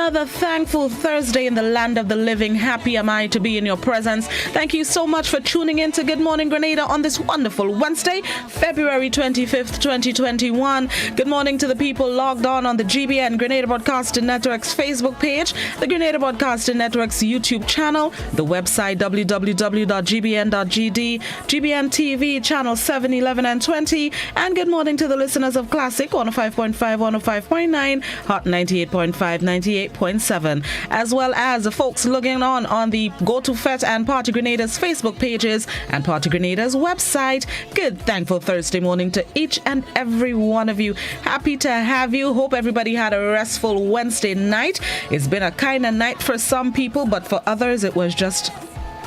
another thankful Thursday in the land of the living. Happy am I to be in your presence. Thank you so much for tuning in to Good Morning Grenada on this wonderful Wednesday, February 25th, 2021. Good morning to the people logged on the GBN Grenada Broadcasting Network's Facebook page, the Grenada Broadcasting Network's YouTube channel, the website www.gbn.gd, GBN TV channel 7, 11, and 20, and good morning to the listeners of Classic 105.5, 105.9, Hot 98.5, 98.7, as well as the folks logging on the Go to Fet and Party Grenada's Facebook pages and Party Grenada's website. Good thankful Thursday morning to each and every one of you. Happy to have you. Hope everybody had a restful Wednesday night. It's been a kind of night for some people, but for others it was just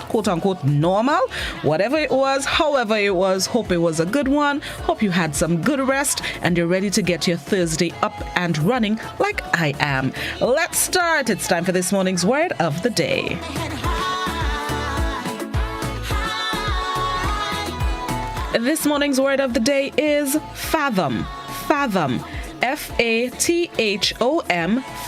quote-unquote normal. Whatever it was, however it was, hope it was a good one. Hope you had some good rest and you're ready to get your Thursday up and running like I am. Let's start. It's time for this morning's word of the day. This morning's word of the day is fathom. Fathom. Fathom,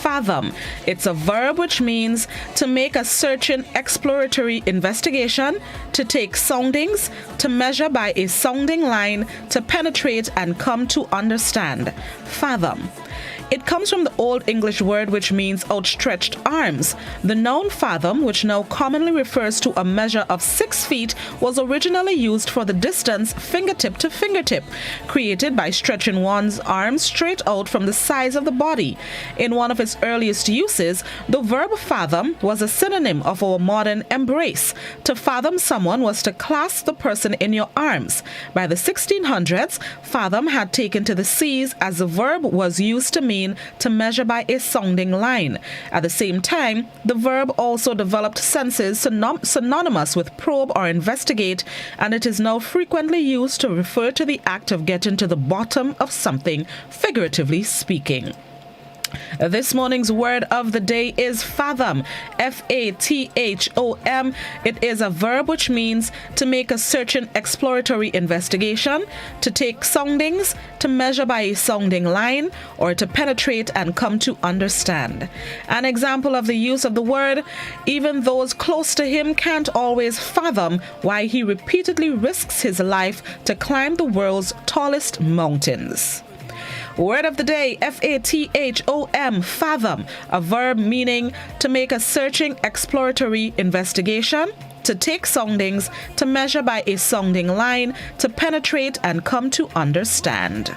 fathom. It's a verb which means to make a searching exploratory investigation, to take soundings, to measure by a sounding line, to penetrate and come to understand. Fathom. It comes from the Old English word which means outstretched arms. The noun fathom, which now commonly refers to a measure of 6 feet, was originally used for the distance fingertip to fingertip, created by stretching one's arms straight out from the size of the body. In one of its earliest uses, the verb fathom was a synonym of our modern embrace. To fathom someone was to clasp the person in your arms. By the 1600s, fathom had taken to the seas as the verb was used to mean to measure by a sounding line. At the same time, the verb also developed senses synonymous with probe or investigate, and it is now frequently used to refer to the act of getting to the bottom of something, figuratively speaking. This morning's word of the day is fathom. Fathom. It is a verb which means to make a searching exploratory investigation, to take soundings, to measure by a sounding line, or to penetrate and come to understand. An example of the use of the word: even those close to him can't always fathom why he repeatedly risks his life to climb the world's tallest mountains. Word of the day, fathom, fathom, a verb meaning to make a searching exploratory investigation, to take soundings, to measure by a sounding line, to penetrate and come to understand.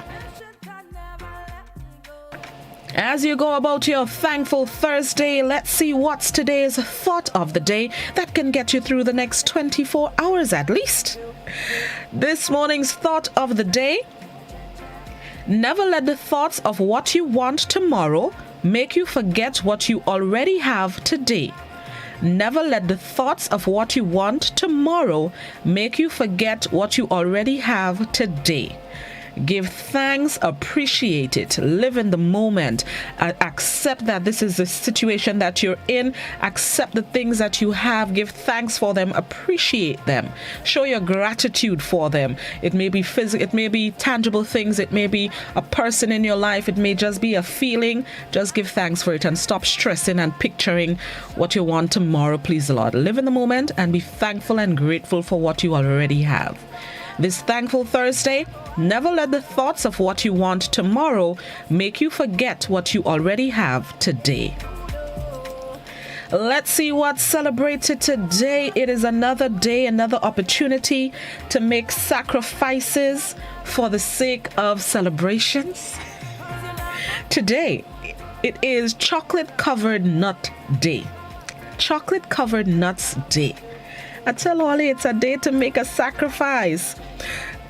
As you go about your thankful Thursday, let's see what's today's thought of the day that can get you through the next 24 hours at least. This morning's thought of the day: never let the thoughts of what you want tomorrow make you forget what you already have today. Never let the thoughts of what you want tomorrow make you forget what you already have today. Give thanks, appreciate it, live in the moment, accept that this is the situation that you're in, accept the things that you have, give thanks for them, appreciate them, show your gratitude for them. It may be physical, it may be tangible things, it may be a person in your life, it may just be a feeling. Just give thanks for it and stop stressing and picturing what you want tomorrow. Please the Lord, live in the moment and be thankful and grateful for what you already have. This thankful Thursday, never let the thoughts of what you want tomorrow make you forget what you already have today. Let's see what's celebrated today. It is another day, another opportunity to make sacrifices for the sake of celebrations. Today, it is Chocolate Covered Nut Day. Chocolate Covered Nuts Day. I tell Ollie, it's a day to make a sacrifice.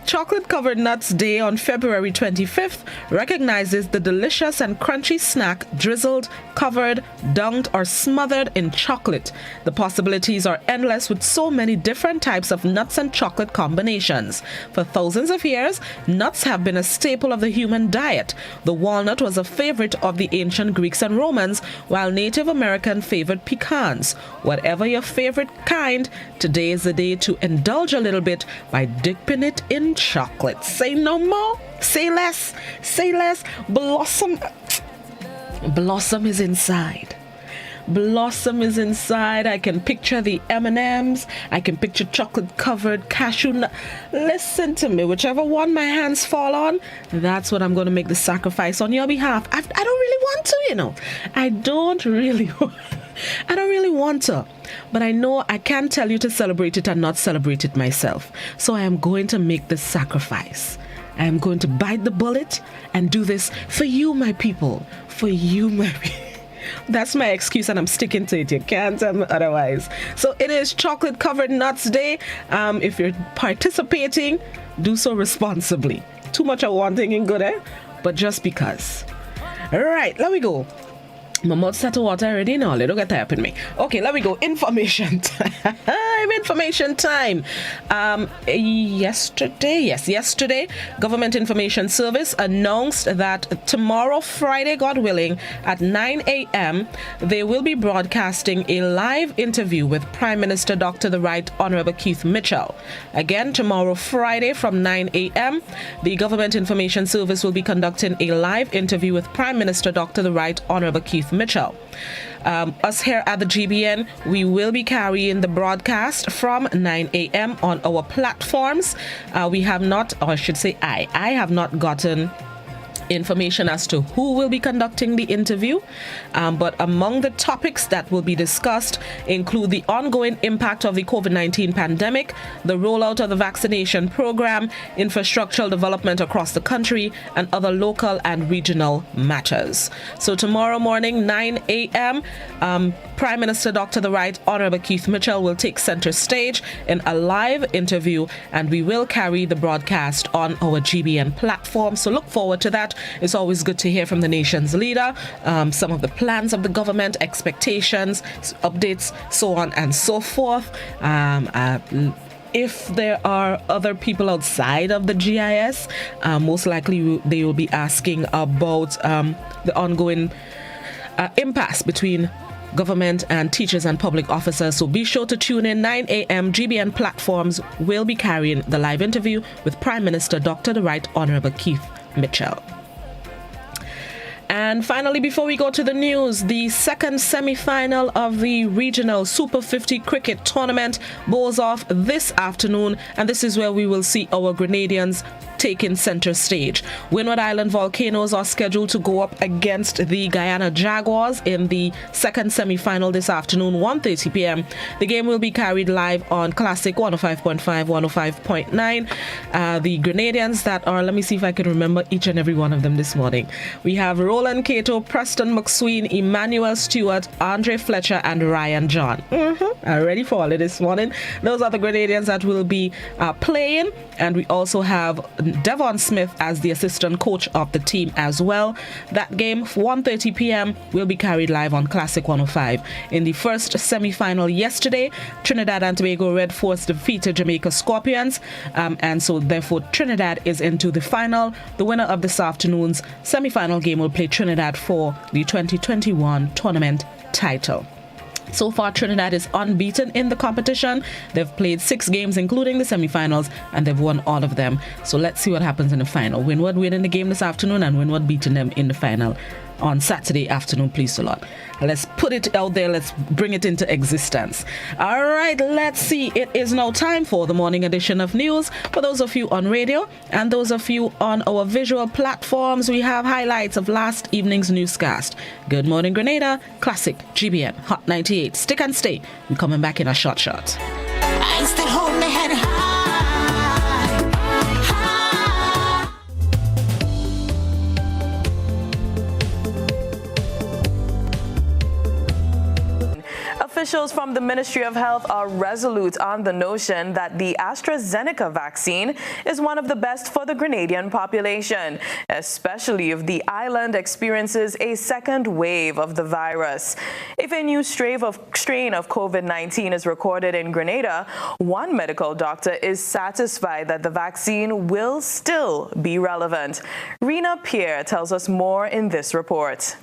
Chocolate Covered Nuts Day on February 25th recognizes the delicious and crunchy snack drizzled, covered, dunked, or smothered in chocolate. The possibilities are endless with so many different types of nuts and chocolate combinations. For thousands of years, nuts have been a staple of the human diet. The walnut was a favorite of the ancient Greeks and Romans, while Native American favored pecans. Whatever your favorite kind, today is the day to indulge a little bit by dipping it in chocolate. Say no more, say less, say less. Blossom is inside. Blossom is inside. I can picture the M&Ms. I can picture chocolate-covered cashew nut. Listen to me. Whichever one my hands fall on, that's what I'm going to make the sacrifice on your behalf. I don't really want to, you know. I don't really want to. But I know I can't tell you to celebrate it and not celebrate it myself. So I am going to make the sacrifice. I am going to bite the bullet and do this for you, my people. For you, my people. That's my excuse and I'm sticking to it. You can't tell me otherwise. So it is Chocolate Covered Nuts Day. If you're participating, do so responsibly. Too much of one thing in good, eh? But just because. All right, let me go. My mouth set to water already now. Don't get tired in me. Okay, let me go. Information time. Information time. Yesterday, Government Information Service announced that tomorrow, Friday, God willing, at 9 a.m., they will be broadcasting a live interview with Prime Minister Dr. the Right Honorable Keith Mitchell. Again, tomorrow, Friday, from 9 a.m., the Government Information Service will be conducting a live interview with Prime Minister Dr. the Right Honorable Keith Mitchell. Us here at the GBN, we will be carrying the broadcast from 9 a.m. on our platforms. We have not, or I should say I have not gotten information as to who will be conducting the interview, but among the topics that will be discussed include the ongoing impact of the COVID-19 pandemic, the rollout of the vaccination program, infrastructural development across the country, and other local and regional matters. So tomorrow morning, 9 a.m., Prime Minister Dr. the Right Honorable Keith Mitchell will take center stage in a live interview, and we will carry the broadcast on our GBN platform. So look forward to that. It's always good to hear from the nation's leader, some of the plans of the government, expectations, updates, so on and so forth. If there are other people outside of the GIS, most likely they will be asking about the ongoing impasse between government and teachers and public officers. So be sure to tune in. 9 a.m. GBN platforms will be carrying the live interview with Prime Minister Dr. the Right Honorable Keith Mitchell. And finally, before we go to the news, the second semi-final of the regional Super 50 cricket tournament goes off this afternoon, and this is where we will see our Grenadians taking center stage. Windward Island Volcanoes are scheduled to go up against the Guyana Jaguars in the second semi-final this afternoon, 1:30 p.m. The game will be carried live on Classic 105.5, 105.9. The Grenadians that are, let me see if I can remember each and every one of them this morning. We have Roland Cato, Preston McSween, Emmanuel Stewart, Andre Fletcher, and Ryan John. I'm ready for all of this morning. Those are the Grenadians that will be playing, and we also have Devon Smith as the assistant coach of the team as well. That game, 1:30 p.m., will be carried live on Classic 105. In the first semi-final yesterday, Trinidad and Tobago Red Force defeated Jamaica Scorpions, and so therefore Trinidad is into the final. The winner of this afternoon's semi-final game will play Trinidad for the 2021 tournament title. So far, Trinidad is unbeaten in the competition. They've played 6 games, including the semi-finals, and they've won all of them. So let's see what happens in the final. Windward winning the game this afternoon and Windward beating them in the final on Saturday afternoon, please a lot. Let's put it out there. Let's bring it into existence. All right, let's see. It is now time for the morning edition of news. For those of you on radio and those of you on our visual platforms, we have highlights of last evening's newscast. Good morning, Grenada. Classic, GBN, Hot 98. Stick and stay. We're coming back in a short. I still hold my head high. Officials from the Ministry of Health are resolute on the notion that the AstraZeneca vaccine is one of the best for the Grenadian population, especially if the island experiences a second wave of the virus. If a new strain of COVID-19 is recorded in Grenada, one medical doctor is satisfied that the vaccine will still be relevant. Rena Pierre tells us more in this report.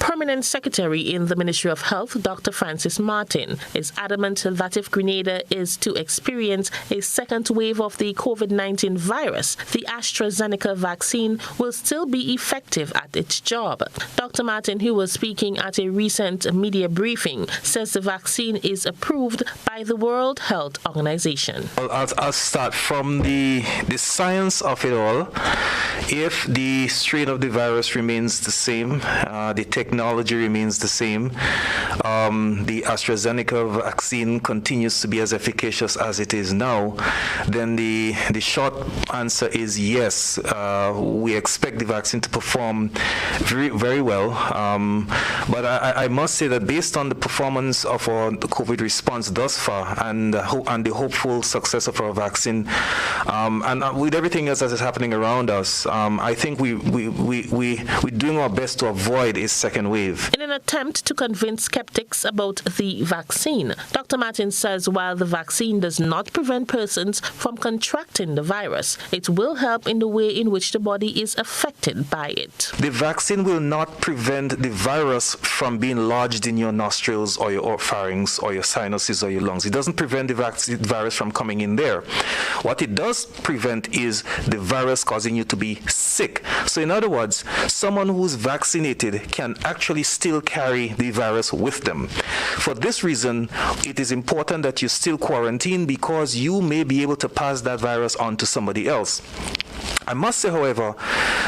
Permanent Secretary in the Ministry of Health, Dr. Francis Martin, is adamant that if Grenada is to experience a second wave of the COVID-19 virus, the AstraZeneca vaccine will still be effective at its job. Dr. Martin, who was speaking at a recent media briefing, says the vaccine is approved by the World Health Organization. Well, I'll start from the science of it all. If the strain of the virus remains the same, the technology remains the same, the AstraZeneca vaccine continues to be as efficacious as it is now, then the short answer is yes. We expect the vaccine to perform very, very well. But I must say that based on the performance of our COVID response thus far and the hopeful success of our vaccine, and with everything else that is happening around us, I think we're doing our best to avoid a second wave. In an attempt to convince skeptics about the vaccine, Dr. Martin says while the vaccine does not prevent persons from contracting the virus, it will help in the way in which the body is affected by it. The vaccine will not prevent the virus from being lodged in your nostrils or your pharynx or your sinuses or your lungs. It doesn't prevent the virus from coming in there. What it does prevent is the virus causing you to be sick. So in other words, someone who's vaccinated can actually still carry the virus with them. For this reason, it is important that you still quarantine because you may be able to pass that virus on to somebody else. I must say, however,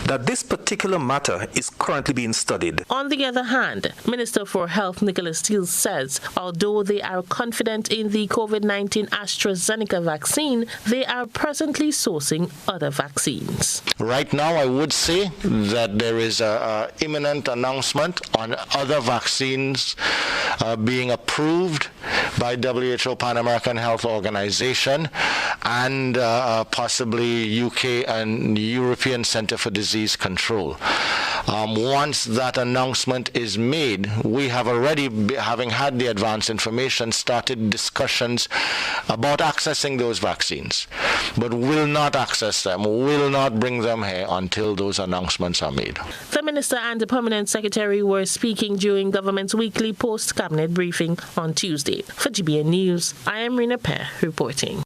that this particular matter is currently being studied. On the other hand, Minister for Health Nicholas Steele says although they are confident in the COVID-19 AstraZeneca vaccine, they are presently sourcing other vaccines. Right now, I would say that there is an imminent announcement on other vaccines being approved by WHO, Pan American Health Organization, and possibly UK and European Center for Disease Control. Once that announcement is made, we have already, having had the advance information, started discussions about accessing those vaccines, but will not access them, will not bring them here until those announcements are made. The Minister and the Permanent Secretary were speaking during government's weekly post-cabinet briefing on Tuesday. For GBN News, I am Rina Pear reporting.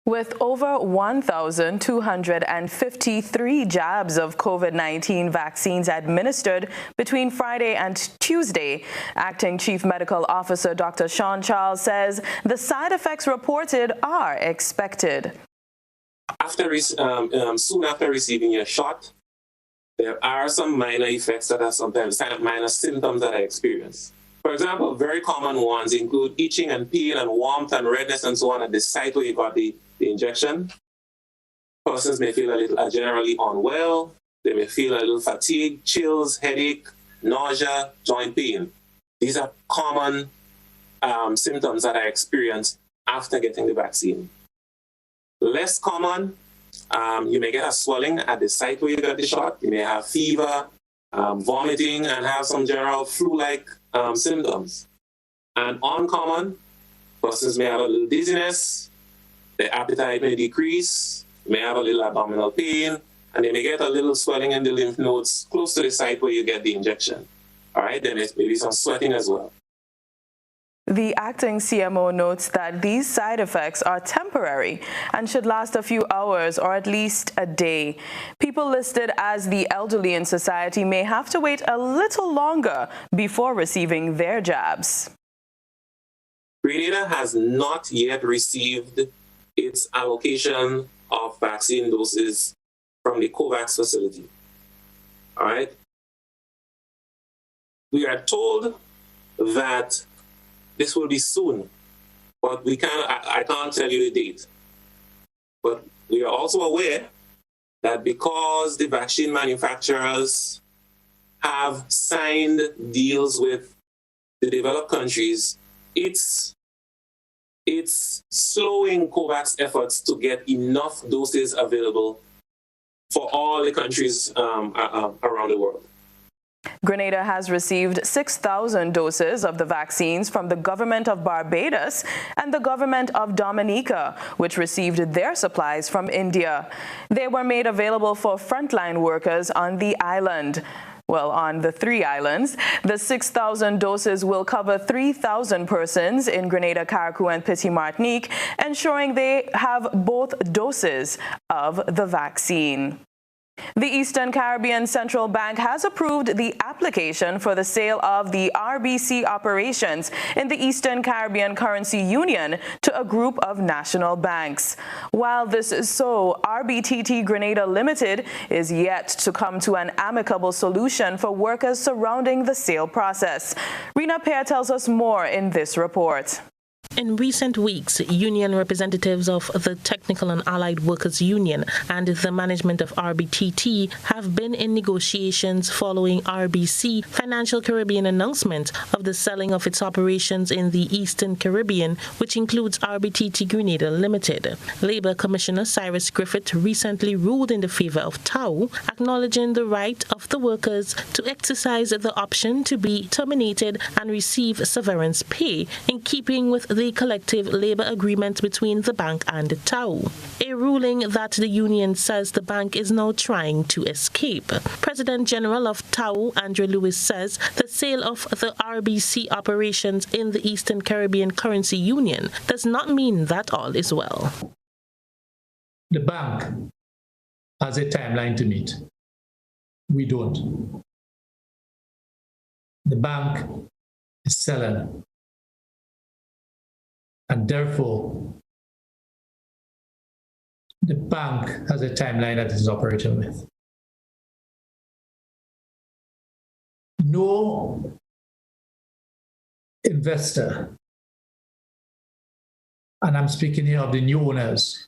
With over 1,253 jabs of COVID-19 vaccines administered between Friday and Tuesday, Acting Chief Medical Officer Dr. Sean Charles says the side effects reported are expected. Soon after receiving your shot, there are some minor effects that are sometimes minor symptoms that I experience. For example, very common ones include itching and pain and warmth and redness and so on at the site where you got the injection. Persons may feel a little generally unwell. They may feel a little fatigue, chills, headache, nausea, joint pain. These are common symptoms that I experience after getting the vaccine. Less common, you may get a swelling at the site where you got the shot. You may have fever, vomiting, and have some general flu-like symptoms. And uncommon, persons may have a little dizziness, their appetite may decrease, may have a little abdominal pain, and they may get a little swelling in the lymph nodes close to the site where you get the injection. All right, then there may be some sweating as well. The acting CMO notes that these side effects are temporary and should last a few hours or at least a day. People listed as the elderly in society may have to wait a little longer before receiving their jabs. Grenada has not yet received its allocation of vaccine doses from the COVAX facility. All right? We are told that this will be soon, but I can't tell you the date. But we are also aware that because the vaccine manufacturers have signed deals with the developed countries, it's slowing COVAX efforts to get enough doses available for all the countries around the world. Grenada has received 6,000 doses of the vaccines from the government of Barbados and the government of Dominica, which received their supplies from India. They were made available for frontline workers on the island. Well, on the 3 islands, the 6,000 doses will cover 3,000 persons in Grenada, Carriacou, and Petit Martinique, ensuring they have both doses of the vaccine. The Eastern Caribbean Central Bank has approved the application for the sale of the RBC operations in the Eastern Caribbean Currency Union to a group of national banks. While this is so, RBTT Grenada Limited is yet to come to an amicable solution for workers surrounding the sale process. Rena Pear tells us more in this report. In recent weeks, union representatives of the Technical and Allied Workers Union and the management of RBTT have been in negotiations following RBC Financial Caribbean announcement of the selling of its operations in the Eastern Caribbean, which includes RBTT Grenada Limited. Labour Commissioner Cyrus Griffith recently ruled in the favour of TAU, acknowledging the right of the workers to exercise the option to be terminated and receive severance pay in keeping with the collective labour agreement between the bank and TAU, a ruling that the union says the bank is now trying to escape. President General of TAU, Andrew Lewis, says the sale of the RBC operations in the Eastern Caribbean Currency Union does not mean that all is well. The bank has a timeline to meet. We don't. The bank is selling. And therefore, the bank has a timeline that it is operating with. No investor, and I'm speaking here of the new owners,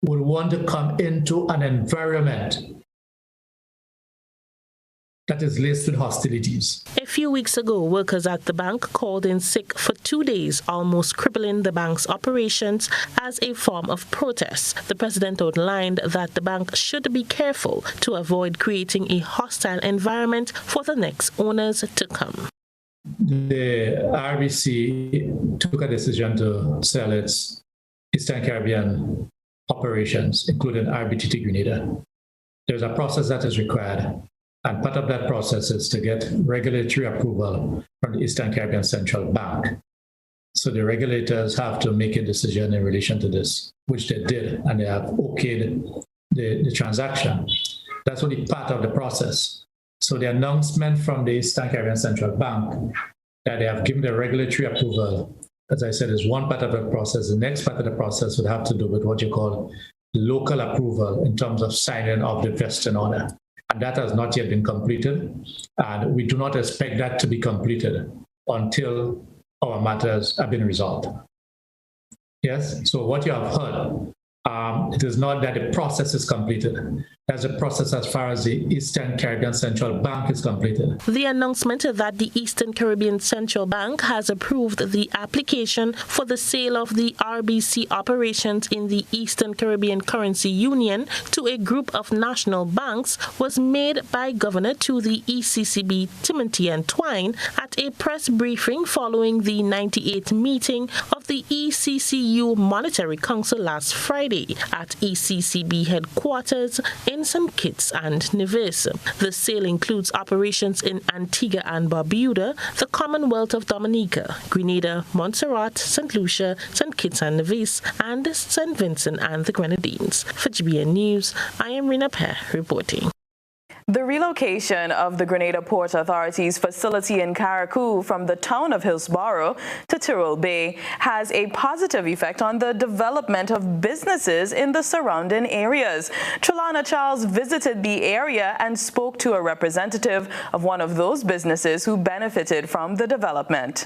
would want to come into an environment that is laced with hostilities. A few weeks ago, workers at the bank called in sick for 2 days, almost crippling the bank's operations as a form of protest. The president outlined that the bank should be careful to avoid creating a hostile environment for the next owners to come. The RBC took a decision to sell its Eastern Caribbean operations, including RBTT Grenada. There's a process that is required. And part of that process is to get regulatory approval from the Eastern Caribbean Central Bank. So the regulators have to make a decision in relation to this, which they did, and they have okayed the transaction. That's only part of the process. So the announcement from the Eastern Caribbean Central Bank that they have given the regulatory approval, as I said, is one part of the process. The next part of the process would have to do with what you call local approval in terms of signing of the vesting order. And that has not yet been completed, and we do not expect that to be completed until our matters have been resolved. Yes, so what you have heard, it is not that the process is completed. That's a process as far as the Eastern Caribbean Central Bank is completed. The announcement that the Eastern Caribbean Central Bank has approved the application for the sale of the RBC operations in the Eastern Caribbean Currency Union to a group of national banks was made by Governor to the ECCB Timothy and Twine at a press briefing following the 98th meeting of the ECCU Monetary Council last Friday at ECCB headquarters in St. Kitts and Nevis. The sale includes operations in Antigua and Barbuda, the Commonwealth of Dominica, Grenada, Montserrat, St. Lucia, St. Kitts and Nevis, and St. Vincent and the Grenadines. For GBN News, I am Rena Pear reporting. The relocation of the Grenada Port Authority's facility in Carriacou from the town of Hillsborough to Tyrrell Bay has a positive effect on the development of businesses in the surrounding areas. Trelana Charles visited the area and spoke to a representative of one of those businesses who benefited from the development.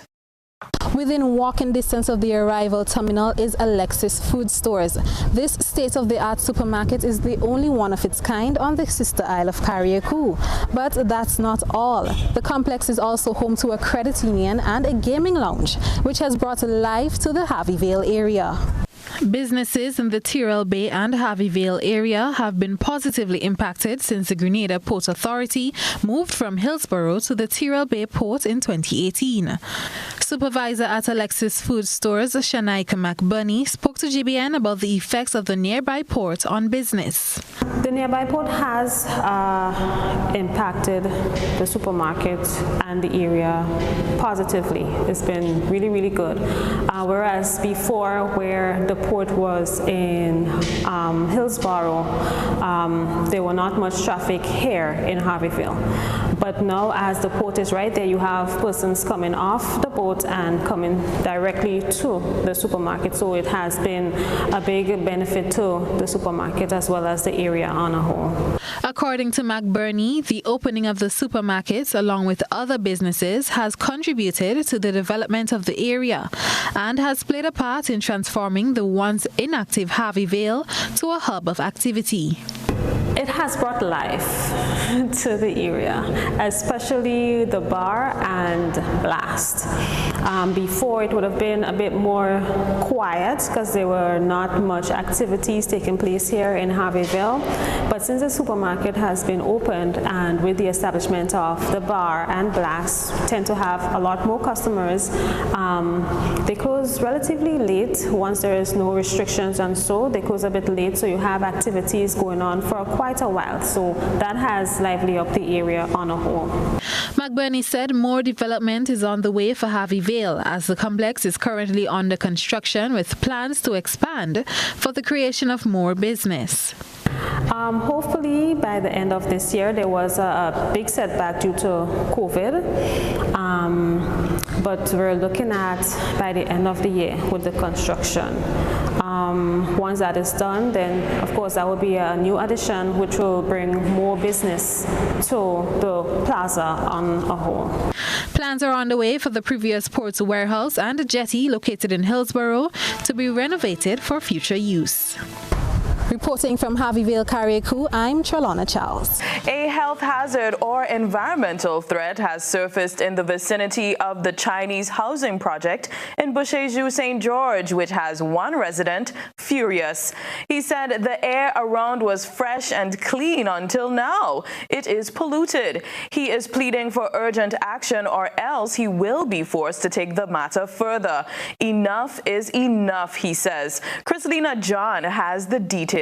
Within walking distance of the arrival terminal is Alexis Food Stores. This state-of-the-art supermarket is the only one of its kind on the sister isle of Carriacou. But that's not all. The complex is also home to a credit union and a gaming lounge, which has brought life to the Harveyvale area. Businesses in the Tyrrell Bay and Harveyvale area have been positively impacted since the Grenada Port Authority moved from Hillsborough to the Tyrrell Bay port in 2018. Supervisor at Alexis Food Stores, Shanaika McBurney, spoke to GBN about the effects of the nearby port on business. The nearby port has impacted the supermarket and the area positively. It's been really, really good. Whereas before, where the port was in Hillsborough, there were not much traffic here in Harveyville. But now, as the port is right there, you have persons coming off the boat and coming directly to the supermarket. So it has been a big benefit to the supermarket as well as the area on a whole. According to McBurney, the opening of the supermarkets, along with other businesses, has contributed to the development of the area and has played a part in transforming the once inactive Harveyville to a hub of activity. It has brought life to the area, especially the bar and Blast. Before, it would have been a bit more quiet because there were not much activities taking place here in Harveyville. But since the supermarket has been opened and with the establishment of the bar and Blast, tend to have a lot more customers. They close relatively late once there is no restrictions, and so they close a bit late, so you have activities going on for quite a while. So that has livened up the area on a whole. McBurney said more development is on the way for Harveyville as the complex is currently under construction with plans to expand for the creation of more business. Hopefully by the end of this year. There was a big setback due to COVID, but we're looking at by the end of the year with the construction. Once that is done, then of course that will be a new addition which will bring more business to the plaza on a whole. Plans are underway for the previous port's warehouse and a jetty located in Hillsborough to be renovated for future use. Reporting from Harveyville, Carriacou, I'm Trelona Charles. A health hazard or environmental threat has surfaced in the vicinity of the Chinese housing project in Boucherjou, St. George, which has one resident furious. He said the air around was fresh and clean until now. It is polluted. He is pleading for urgent action or else he will be forced to take the matter further. Enough is enough, he says. Christelina John has the details.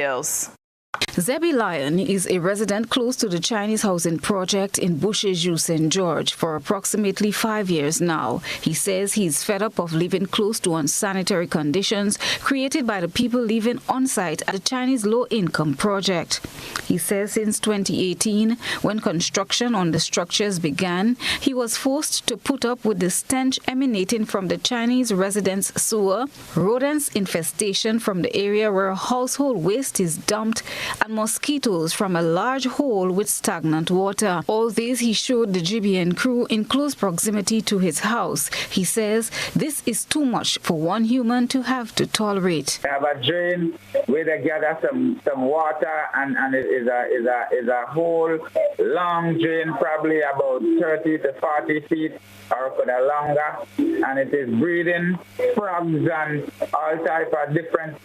Zebby Lyon is a resident close to the Chinese housing project in Boucherjou, St. George for approximately 5 years now. He says he's fed up of living close to unsanitary conditions created by the people living on site at the Chinese low-income project. He says since 2018, when construction on the structures began, he was forced to put up with the stench emanating from the Chinese residents' sewer, rodents infestation from the area where household waste is dumped, and mosquitoes from a large hole with stagnant water. All this he showed the GBN crew in close proximity to his house. He says this is too much for one human to have to tolerate. I have a drain where they gather some water, and it is a whole long drain, probably about 30 to 40 feet or could have longer, and it is breeding frogs and all type of different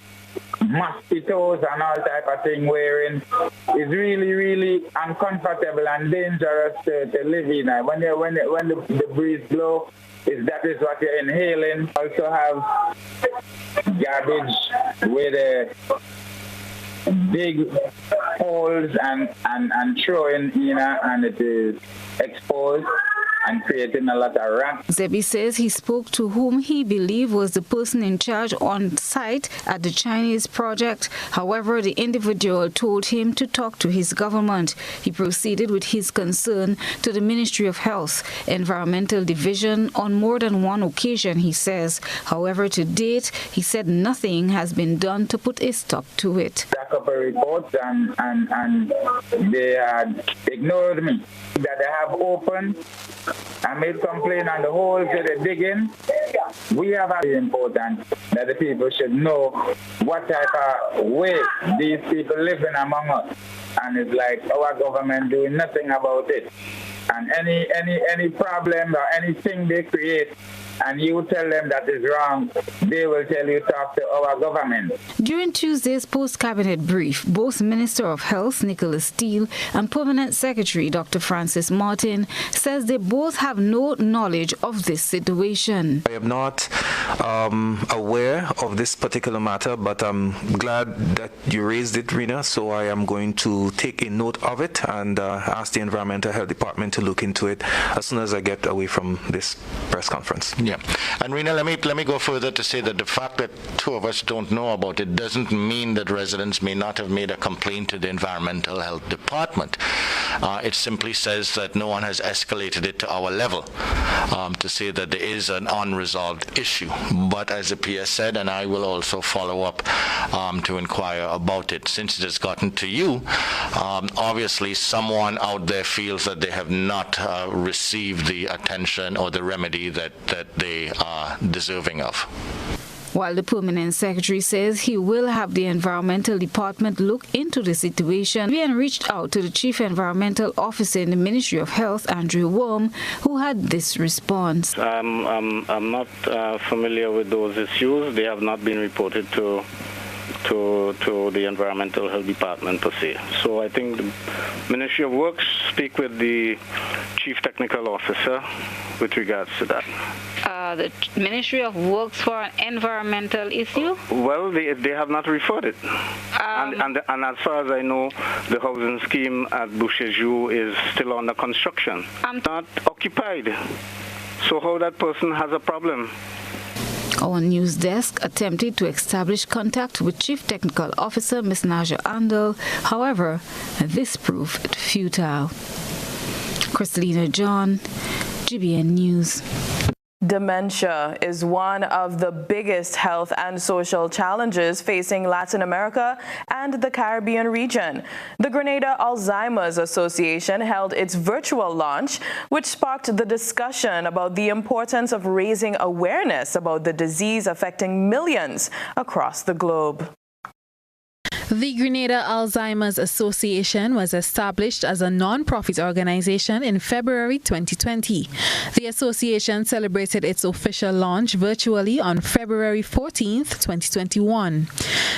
mosquitoes and all type of thing, wherein it's really uncomfortable and dangerous to live in. When the breeze blows, that is what you're inhaling. Also have garbage with big holes and throwing in, and it is exposed and creating a lot of rats. Zebby says he spoke to whom he believed was the person in charge on site at the Chinese project. However, the individual told him to talk to his government. He proceeded with his concern to the Ministry of Health, Environmental Division on more than one occasion, he says. However, to date, he said nothing has been done to put a stop to it. A couple of reports and they had ignored me. That they have opened and made complaint on the holes that they're digging. We have very important that the people should know what type of way these people living among us. And it's like our government doing nothing about it. And any problem or anything they create, and you tell them that is wrong, they will tell you talk to our government. During Tuesday's post-cabinet brief, both Minister of Health Nicholas Steele and Permanent Secretary Dr. Francis Martin says they both have no knowledge of this situation. I am not aware of this particular matter, but I'm glad that you raised it, Rena, so I am going to take a note of it and ask the Environmental Health Department to look into it as soon as I get away from this press conference. Yeah. And Rena, let me go further to say that the fact that two of us don't know about it doesn't mean that residents may not have made a complaint to the Environmental Health Department. It simply says that no one has escalated it to our level to say that there is an unresolved issue. But as the PS said, and I will also follow up to inquire about it, since it has gotten to you, obviously someone out there feels that they have not received the attention or the remedy that they are deserving of. While the Permanent Secretary says he will have the Environmental Department look into the situation, we reached out to the Chief Environmental Officer in the Ministry of Health, Andrew Worm, who had this response. I'm not familiar with those issues. They have not been reported to the Environmental Health Department per se. So I think the Ministry of Works speak with the Chief Technical Officer with regards to that. The Ministry of Works for an environmental issue? Well, they have not referred it. And as far as I know, the housing scheme at Boucherjou is still under construction. Not occupied. So how that person has a problem? Our news desk attempted to establish contact with Chief Technical Officer Ms. Naja Andel. However, this proved futile. Christelina John, GBN News. Dementia is one of the biggest health and social challenges facing Latin America and the Caribbean region. The Grenada Alzheimer's Association held its virtual launch, which sparked the discussion about the importance of raising awareness about the disease affecting millions across the globe. The Grenada Alzheimer's Association was established as a non-profit organization in February 2020. The association celebrated its official launch virtually on February 14th, 2021.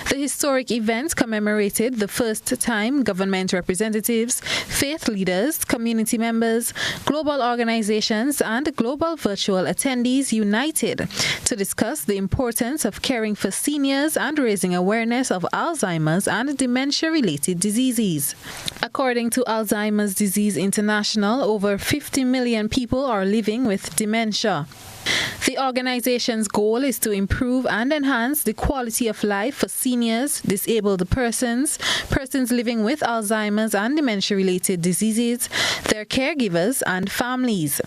The historic event commemorated the first time government representatives, faith leaders, community members, global organizations, and global virtual attendees united to discuss the importance of caring for seniors and raising awareness of Alzheimer's and dementia-related diseases. According to Alzheimer's Disease International, over 50 million people are living with dementia. The organization's goal is to improve and enhance the quality of life for seniors, disabled persons, persons living with Alzheimer's and dementia-related diseases, their caregivers, and families.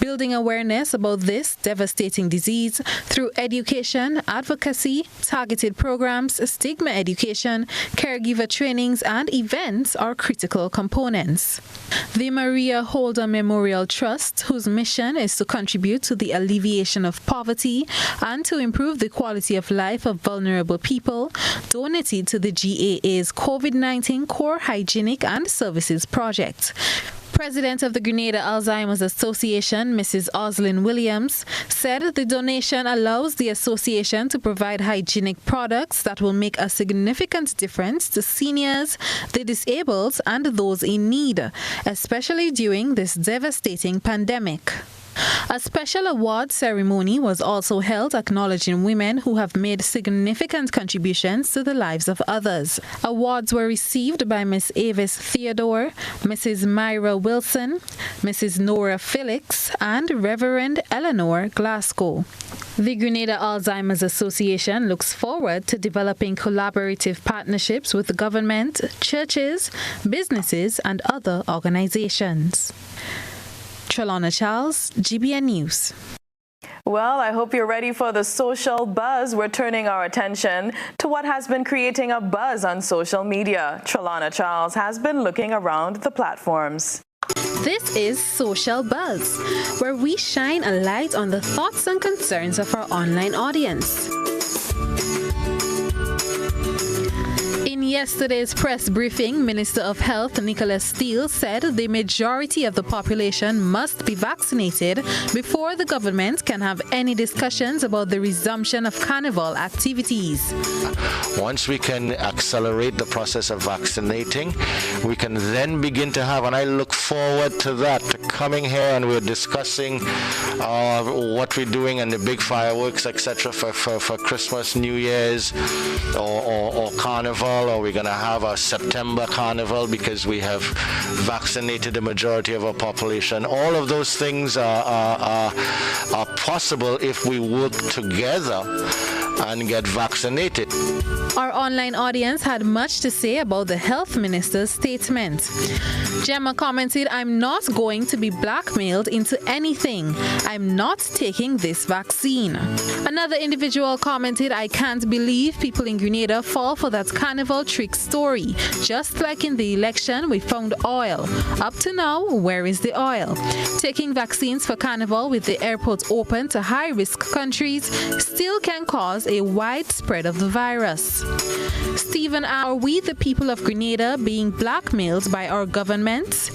Building awareness about this devastating disease through education, advocacy, targeted programs, stigma education, caregiver trainings, and events are critical components. The Maria Holder Memorial Trust, whose mission is to contribute to the alleviation of poverty and to improve the quality of life of vulnerable people, donated to the GAA's COVID-19 Core Hygienic and Services Project. President of the Grenada Alzheimer's Association, Mrs. Oslin Williams, said the donation allows the association to provide hygienic products that will make a significant difference to seniors, the disabled, and those in need, especially during this devastating pandemic. A special award ceremony was also held acknowledging women who have made significant contributions to the lives of others. Awards were received by Ms. Avis Theodore, Mrs. Myra Wilson, Mrs. Nora Felix, and Reverend Eleanor Glasgow. The Grenada Alzheimer's Association looks forward to developing collaborative partnerships with the government, churches, businesses, and other organizations. Trelona Charles, GBN News. Well, I hope you're ready for the social buzz. We're turning our attention to what has been creating a buzz on social media. Trelona Charles has been looking around the platforms. This is Social Buzz, where we shine a light on the thoughts and concerns of our online audience. In In yesterday's press briefing, Minister of Health Nicholas Steele said the majority of the population must be vaccinated before the government can have any discussions about the resumption of carnival activities. Once we can accelerate the process of vaccinating, we can then begin to have, and I look forward to that, to coming here and we're discussing what we're doing and the big fireworks, etc. for Christmas, New Year's, or Carnival, or we're going to have a September Carnival because we have vaccinated the majority of our population. All of those things are possible if we work together and get vaccinated. Our online audience had much to say about the health minister's statement. Gemma commented, "I'm not going to be blackmailed into anything. I'm not taking this vaccine." Another individual commented, "I can't believe people in Grenada fall for that carnival trick story. Just like in the election, we found oil. Up to now, where is the oil? Taking vaccines for carnival with the airports open to high-risk countries still can cause a wide spread of the virus." Stephen, are we the people of Grenada being blackmailed by our government?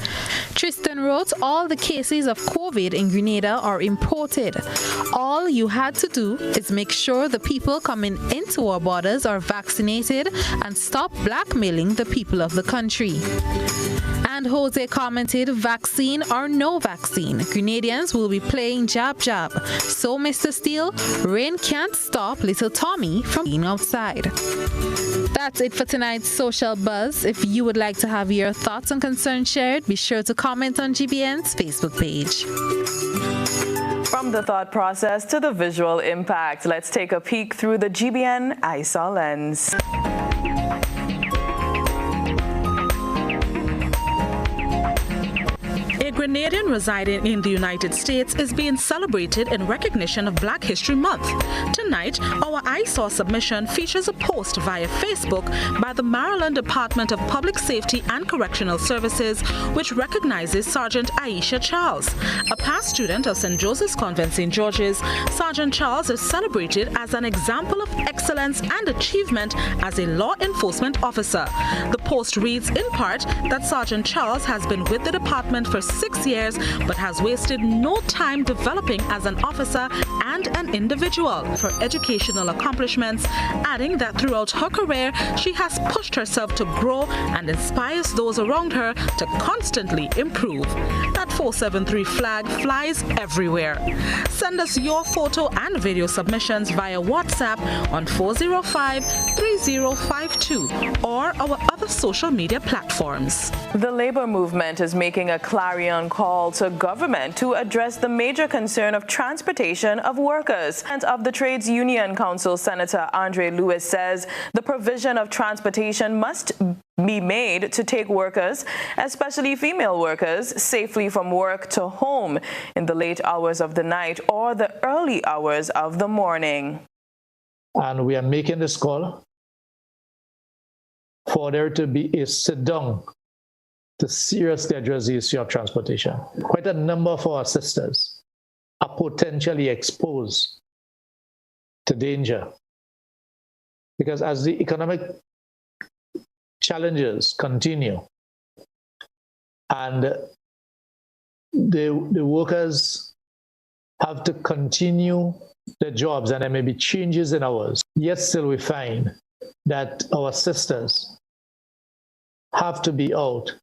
Tristan wrote, "All the cases of COVID in Grenada are imported. All you had to do is make sure the people coming into our borders are vaccinated and stop blackmailing the people of the country." And Jose commented, "Vaccine or no vaccine, Grenadians will be playing jab-jab. So, Mr. Steele, rain can't stop little Tommy from being outside." That's it for tonight's Social Buzz. If you would like to have your thoughts and concerns shared, be sure to comment on GBN's Facebook page. From the thought process to the visual impact, let's take a peek through the GBN ISA lens. A Grenadian residing in the United States is being celebrated in recognition of Black History Month. Tonight, our ISAW submission features a post via Facebook by the Maryland Department of Public Safety and Correctional Services, which recognizes Sergeant Aisha Charles. A past student of St. Joseph's Convent, St. George's, Sergeant Charles is celebrated as an example of excellence and achievement as a law enforcement officer. The post reads in part that Sergeant Charles has been with the department for 6 years but has wasted no time developing as an officer and an individual for educational accomplishments, adding that throughout her career she has pushed herself to grow and inspires those around her to constantly improve. That 473 flag flies everywhere. Send us your photo and video submissions via WhatsApp on 405-3052 or our other social media platforms. The labor movement is making a clarion call to government to address the major concern of transportation of workers. And of the Trades Union Council, Senator Andre Lewis says the provision of transportation must be made to take workers, especially female workers, safely from work to home in the late hours of the night or the early hours of the morning. And we are making this call for there to be a sit-down to seriously address the issue of transportation. Quite a number of our sisters are potentially exposed to danger because as the economic challenges continue and the workers have to continue their jobs and there may be changes in hours, yet still we find that our sisters have to be out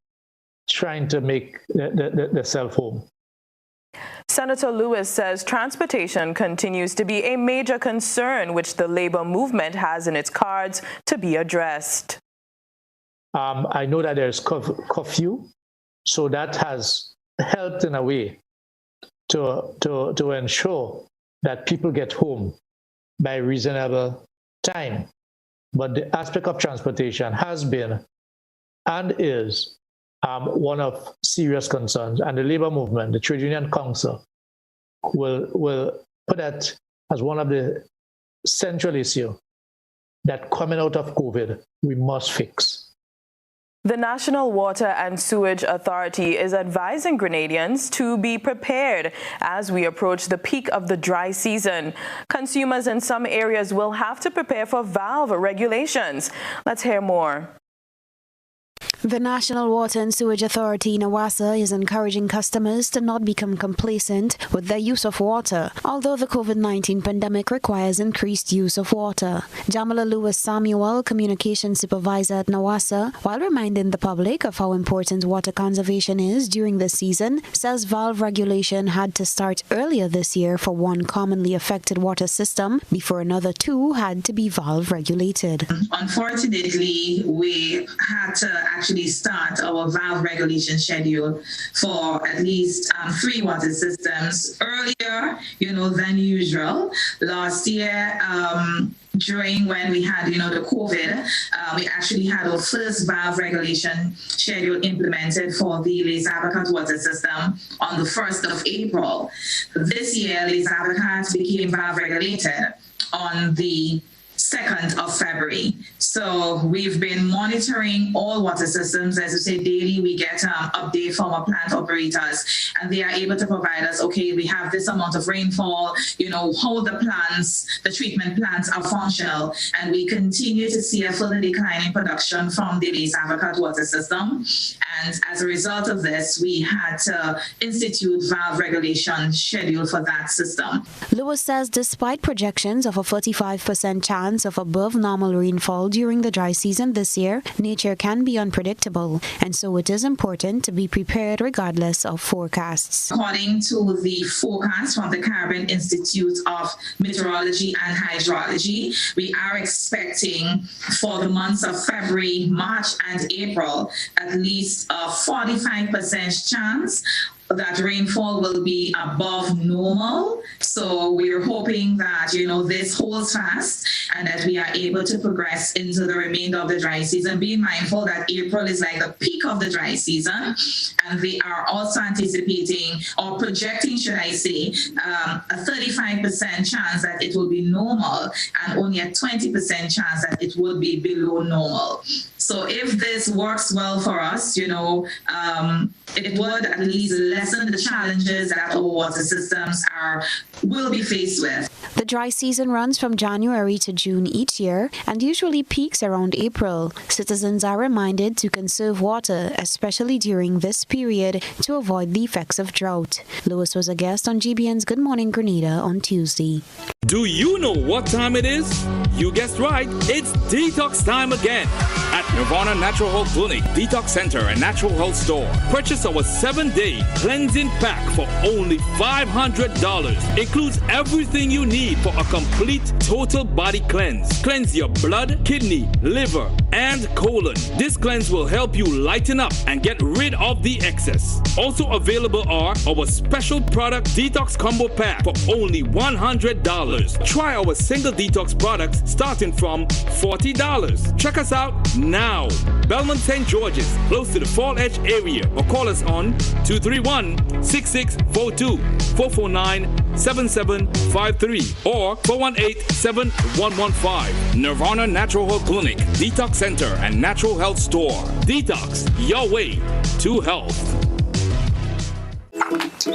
trying to make themselves home. Senator Lewis says transportation continues to be a major concern which the labor movement has in its cards to be addressed. I know that there's curfew, so that has helped in a way to ensure that people get home by reasonable time. But the aspect of transportation has been and is one of serious concerns, and the labor movement, the Trade Union Council, will put that as one of the central issues that coming out of COVID, we must fix. The National Water and Sewage Authority is advising Grenadians to be prepared as we approach the peak of the dry season. Consumers in some areas will have to prepare for valve regulations. Let's hear more. The National Water and Sewage Authority, NWASA, is encouraging customers to not become complacent with their use of water, although the COVID-19 pandemic requires increased use of water. Jamila Lewis Samuel, Communications Supervisor at NWASA, while reminding the public of how important water conservation is during this season, says valve regulation had to start earlier this year for one commonly affected water system before another two had to be valve regulated. Unfortunately, we had to actually start our valve regulation schedule for at least 3 water systems earlier, than usual. Last year, during when we had, the COVID, we actually had our first valve regulation schedule implemented for the Les Avocats water system on the 1st of April. This year, Les Avocats became valve regulated on the 2nd of February. So we've been monitoring all water systems. As you say, daily we get update from our plant operators, and they are able to provide us, okay, we have this amount of rainfall, how the treatment plants are functional, and we continue to see a further decline in production from the Les Avocats water system. And as a result of this, we had to institute valve regulation schedule for that system. Lewis says despite projections of a 45% chance of above normal rainfall during the dry season this year, nature can be unpredictable, and so it is important to be prepared regardless of forecasts. According to the forecast from the Caribbean Institute of Meteorology and Hydrology, we are expecting for the months of February, March, and April at least a 45% chance that rainfall will be above normal. So we're hoping that, this holds fast and that we are able to progress into the remainder of the dry season, being mindful that April is like the peak of the dry season. And they are also anticipating or projecting, should I say, a 35% chance that it will be normal and only a 20% chance that it will be below normal. So if this works well for us, it would at least lessen the challenges that our water systems will be faced with. The dry season runs from January to June each year and usually peaks around April. Citizens are reminded to conserve water, especially during this period, to avoid the effects of drought. Lewis was a guest on GBN's Good Morning Grenada on Tuesday. Do you know what time it is? You guessed right, it's detox time again. At Nirvana Natural Health Clinic, Detox Center and Natural Health Store. Purchase our 7-day cleansing pack for only $500. Includes everything you need for a complete total body cleanse. Cleanse your blood, kidney, liver, and colon. This cleanse will help you lighten up and get rid of the excess. Also available are our special product Detox Combo Pack for only $100. Try our single detox products starting from $40. Check us out now. Belmont St. George's, close to the Fall Edge area, or call us on 231-6642, 449-7753, or 418-7115. Nirvana Natural Health Clinic, Detox Center, and Natural Health Store. Detox, your way to health.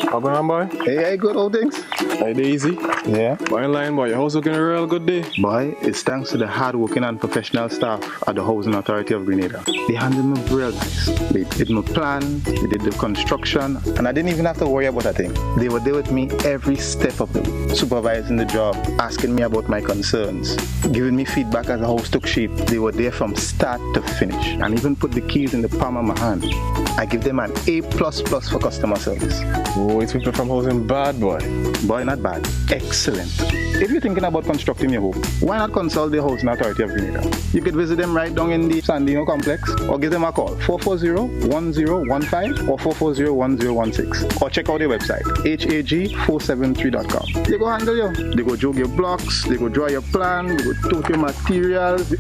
How going on, boy? Hey, good old things. Hey, Daisy. Yeah. Boy, in line, boy. Your house looking a real good day. Boy, it's thanks to the hard-working and professional staff at the Housing Authority of Grenada. They handled me real nice. They did my plan, they did the construction, and I didn't even have to worry about a thing. They were there with me every step of the way, supervising the job, asking me about my concerns, giving me feedback as the house took shape. They were there from start to finish, and even put the keys in the palm of my hand. I give them an A++ for customer service. Oh, it's people from housing bad, boy. Boy, not bad. Excellent. If you're thinking about constructing your home, why not consult the Housing Authority of Grenada? You could visit them right down in the Sandino complex, or give them a call, 440-1015 or 440-1016. Or check out their website, hag473.com. They go handle you. They go jog your blocks, they go draw your plan, they go tote your materials.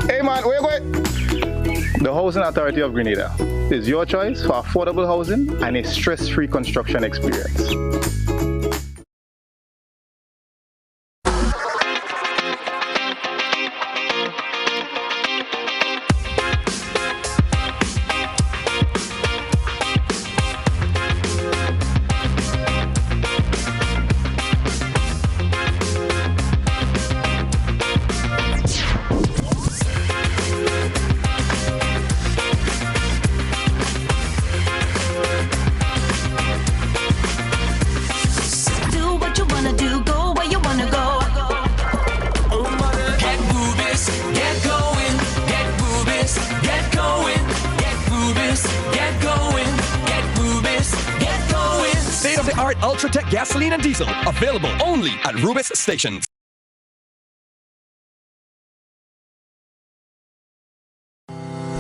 Hey man, where you going? The Housing Authority of Grenada is your choice for affordable housing and a stress-free construction experience. Ultratech gasoline and diesel. Available only at Rubis stations.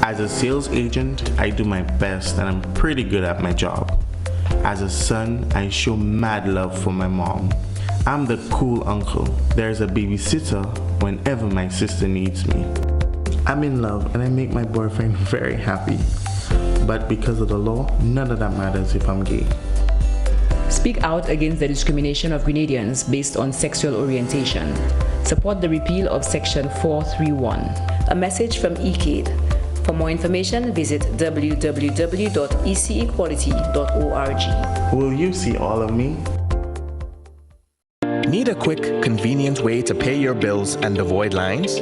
As a sales agent, I do my best and I'm pretty good at my job. As a son, I show mad love for my mom. I'm the cool uncle. There's a babysitter whenever my sister needs me. I'm in love and I make my boyfriend very happy. But because of the law, none of that matters if I'm gay. Speak out against the discrimination of Grenadians based on sexual orientation. Support the repeal of Section 431. A message from ECADE. For more information, visit www.ecequality.org. Will you see all of me? Need a quick, convenient way to pay your bills and avoid lines?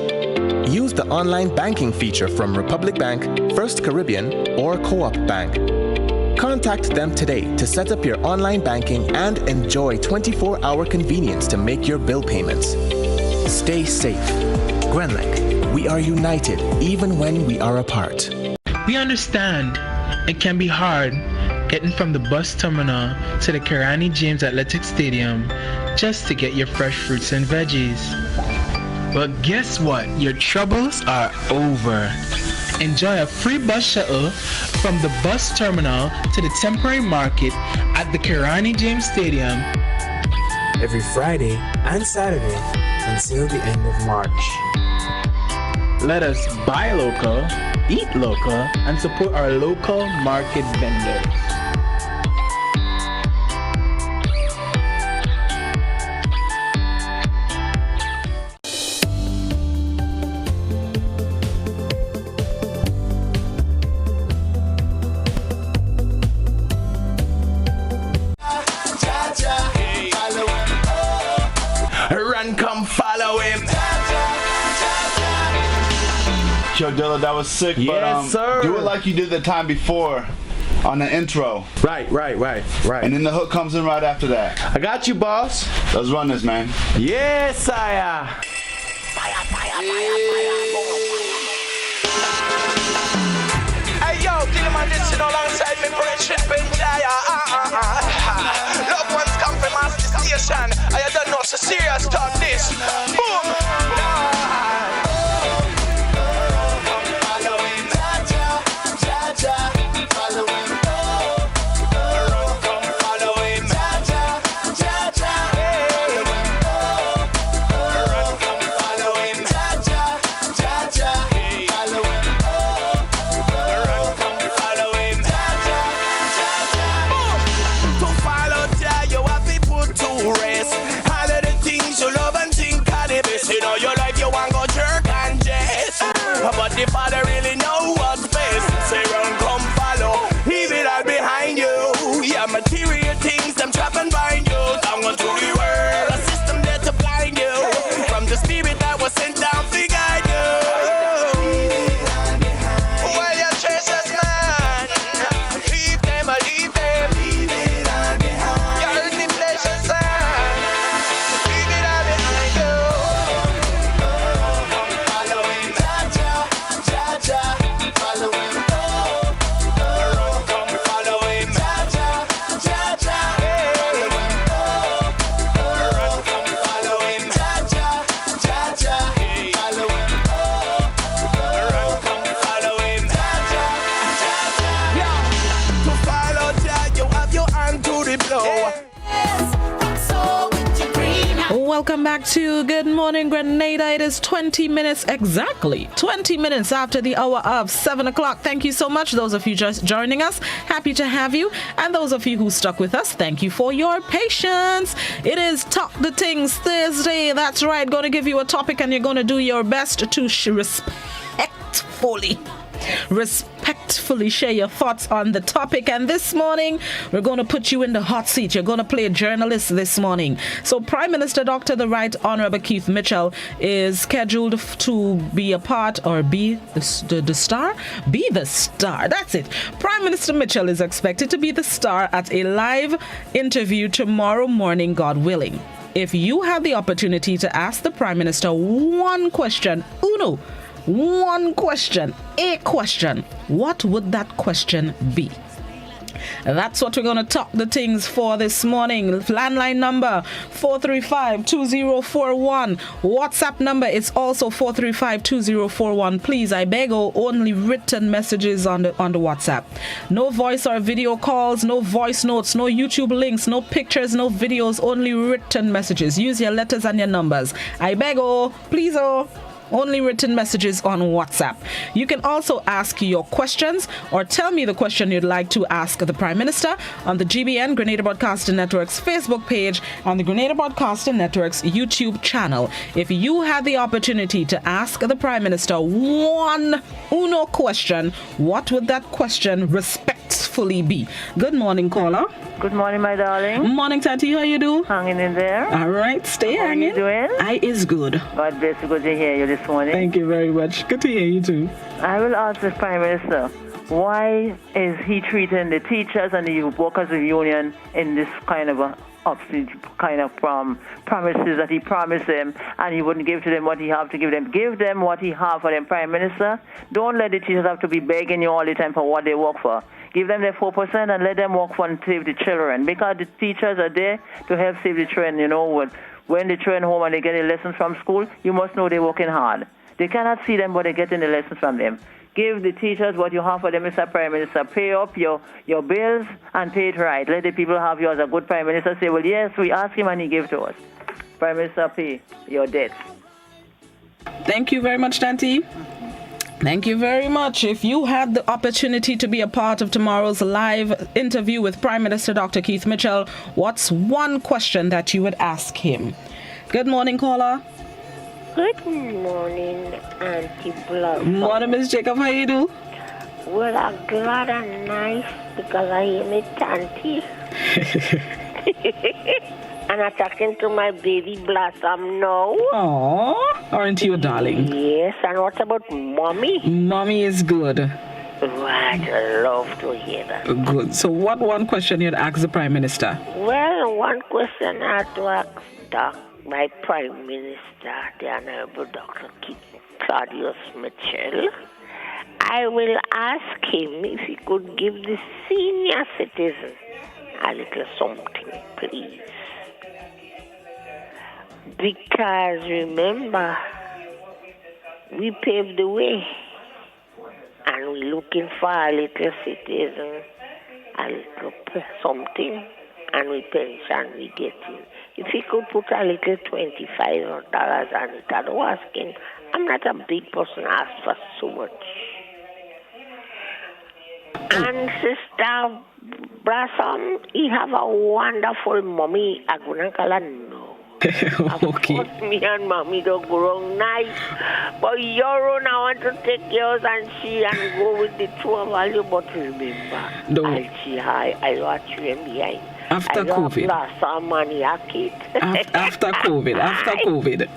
Use the online banking feature from Republic Bank, First Caribbean, or Co-op Bank. Contact them today to set up your online banking and enjoy 24-hour convenience to make your bill payments. Stay safe. Grenlec, we are united even when we are apart. We understand it can be hard getting from the bus terminal to the Kirani James Athletic Stadium just to get your fresh fruits and veggies. But guess what? Your troubles are over. Enjoy a free bus shuttle from the bus terminal to the temporary market at the Kirani James Stadium every Friday and Saturday until the end of March. Let us buy local, eat local, and support our local market vendors. Run, come follow him. Yo, Dilla, that was sick, Yes, sir. Do it like you did the time before on the intro. Right. And then the hook comes in right after that. I got you, boss. Let's run this, man. Yes, sire. Hey, yo, Gilman, this is alongside me, Bridget Benjaya. Loved ones come from us the station. I don't know, so serious talk this. Boom. The father really know what's best. Say run, come follow. Leave it all behind you. Yeah, material things, them trap and bind you. Down to the world, a system there to blind you. From the spirit that was sent down to guide you. Well, your treasures, man. Leave them, leave them. Your earthly pleasures, man. Leave it all behind you. Welcome back to Good Morning Grenada. It is 20 minutes exactly. 20 minutes after the hour of 7 o'clock. Thank you so much. Those of you just joining us, happy to have you. And those of you who stuck with us, thank you for your patience. It is Talk the Things Thursday. That's right. Going to give you a topic and you're going to do your best to respectfully share your thoughts on the topic. And this morning we're going to put you in the hot seat. You're going to play journalist this morning. So Prime Minister Dr. the Right Honorable Keith Mitchell is scheduled to be a part or be the star. Be the star. That's it. Prime Minister Mitchell is expected to be the star at a live interview tomorrow morning, God willing. If you have the opportunity to ask the Prime Minister one question, a question, what would that question be? That's what we're going to talk the things for this morning. Landline number 435-2041. WhatsApp number is also 435-2041. Please, I beg, only written messages on the WhatsApp. No voice or video calls, no voice notes, no YouTube links, no pictures, no videos, only written messages. Use your letters and your numbers. I beg, please, only written messages on WhatsApp. You can also ask your questions or tell me the question you'd like to ask the Prime Minister on the GBN Grenada Broadcasting Network's Facebook page, on the Grenada Broadcasting Network's YouTube channel. If you had the opportunity to ask the Prime Minister one question, what would that question respectfully be? Good morning, caller. Good morning, my darling. Morning, Tati. How you do? Hanging in there. All right, stay hanging. How are you doing? I is good. God bless you. Good to hear you this morning. Thank you very much. Good to hear you too. I will ask the Prime Minister, why is he treating the teachers and the workers of union in this kind of promises that he promised them, and he wouldn't give to them what he have to give them. Give them what he have for them, Prime Minister. Don't let the teachers have to be begging you all the time for what they work for. Give them their 4% and let them work for and save the children, because the teachers are there to help save the children. You know, when they children home and they get their lessons from school, you must know they're working hard. They cannot see them, but they're getting the lessons from them. Give the teachers what you have for them, Mr. Prime Minister. Pay up your bills and pay it right. Let the people have you as a good Prime Minister. Say, well, yes, we asked him and he gave to us. Prime Minister, pay your debts. Thank you very much, Tanti. Thank you very much. If you had the opportunity to be a part of tomorrow's live interview with Prime Minister Dr. Keith Mitchell, what's one question that you would ask him? Good morning, caller. Good morning, Auntie Blossom. Morning, Miss Jacob. How you do? Well, I'm glad and nice because I am a Auntie. And I'm talking to my baby Blossom now. Aww, aren't you a darling? Yes, and what about Mommy? Mommy is good. Right, I love to hear that. Good. So what one question you'd ask the Prime Minister? Well, one question I had to ask my Prime Minister, the Honorable Dr. Claudius Mitchell. I will ask him if he could give the senior citizen a little something, please. Because remember, we paved the way and we're looking for a little citizen, a little something, and we pension we get in. If he could put a little $25 on it, I don't ask him. I'm not a big person, I ask for so much. And Sister Blossom, he have a wonderful mommy. I'm going to call her no. Okay. Of course, me and Mommy don't go wrong nice. But your own, I want to take yours and she and go with the two of you. But remember, I'll see I watch you behind. After COVID. After COVID.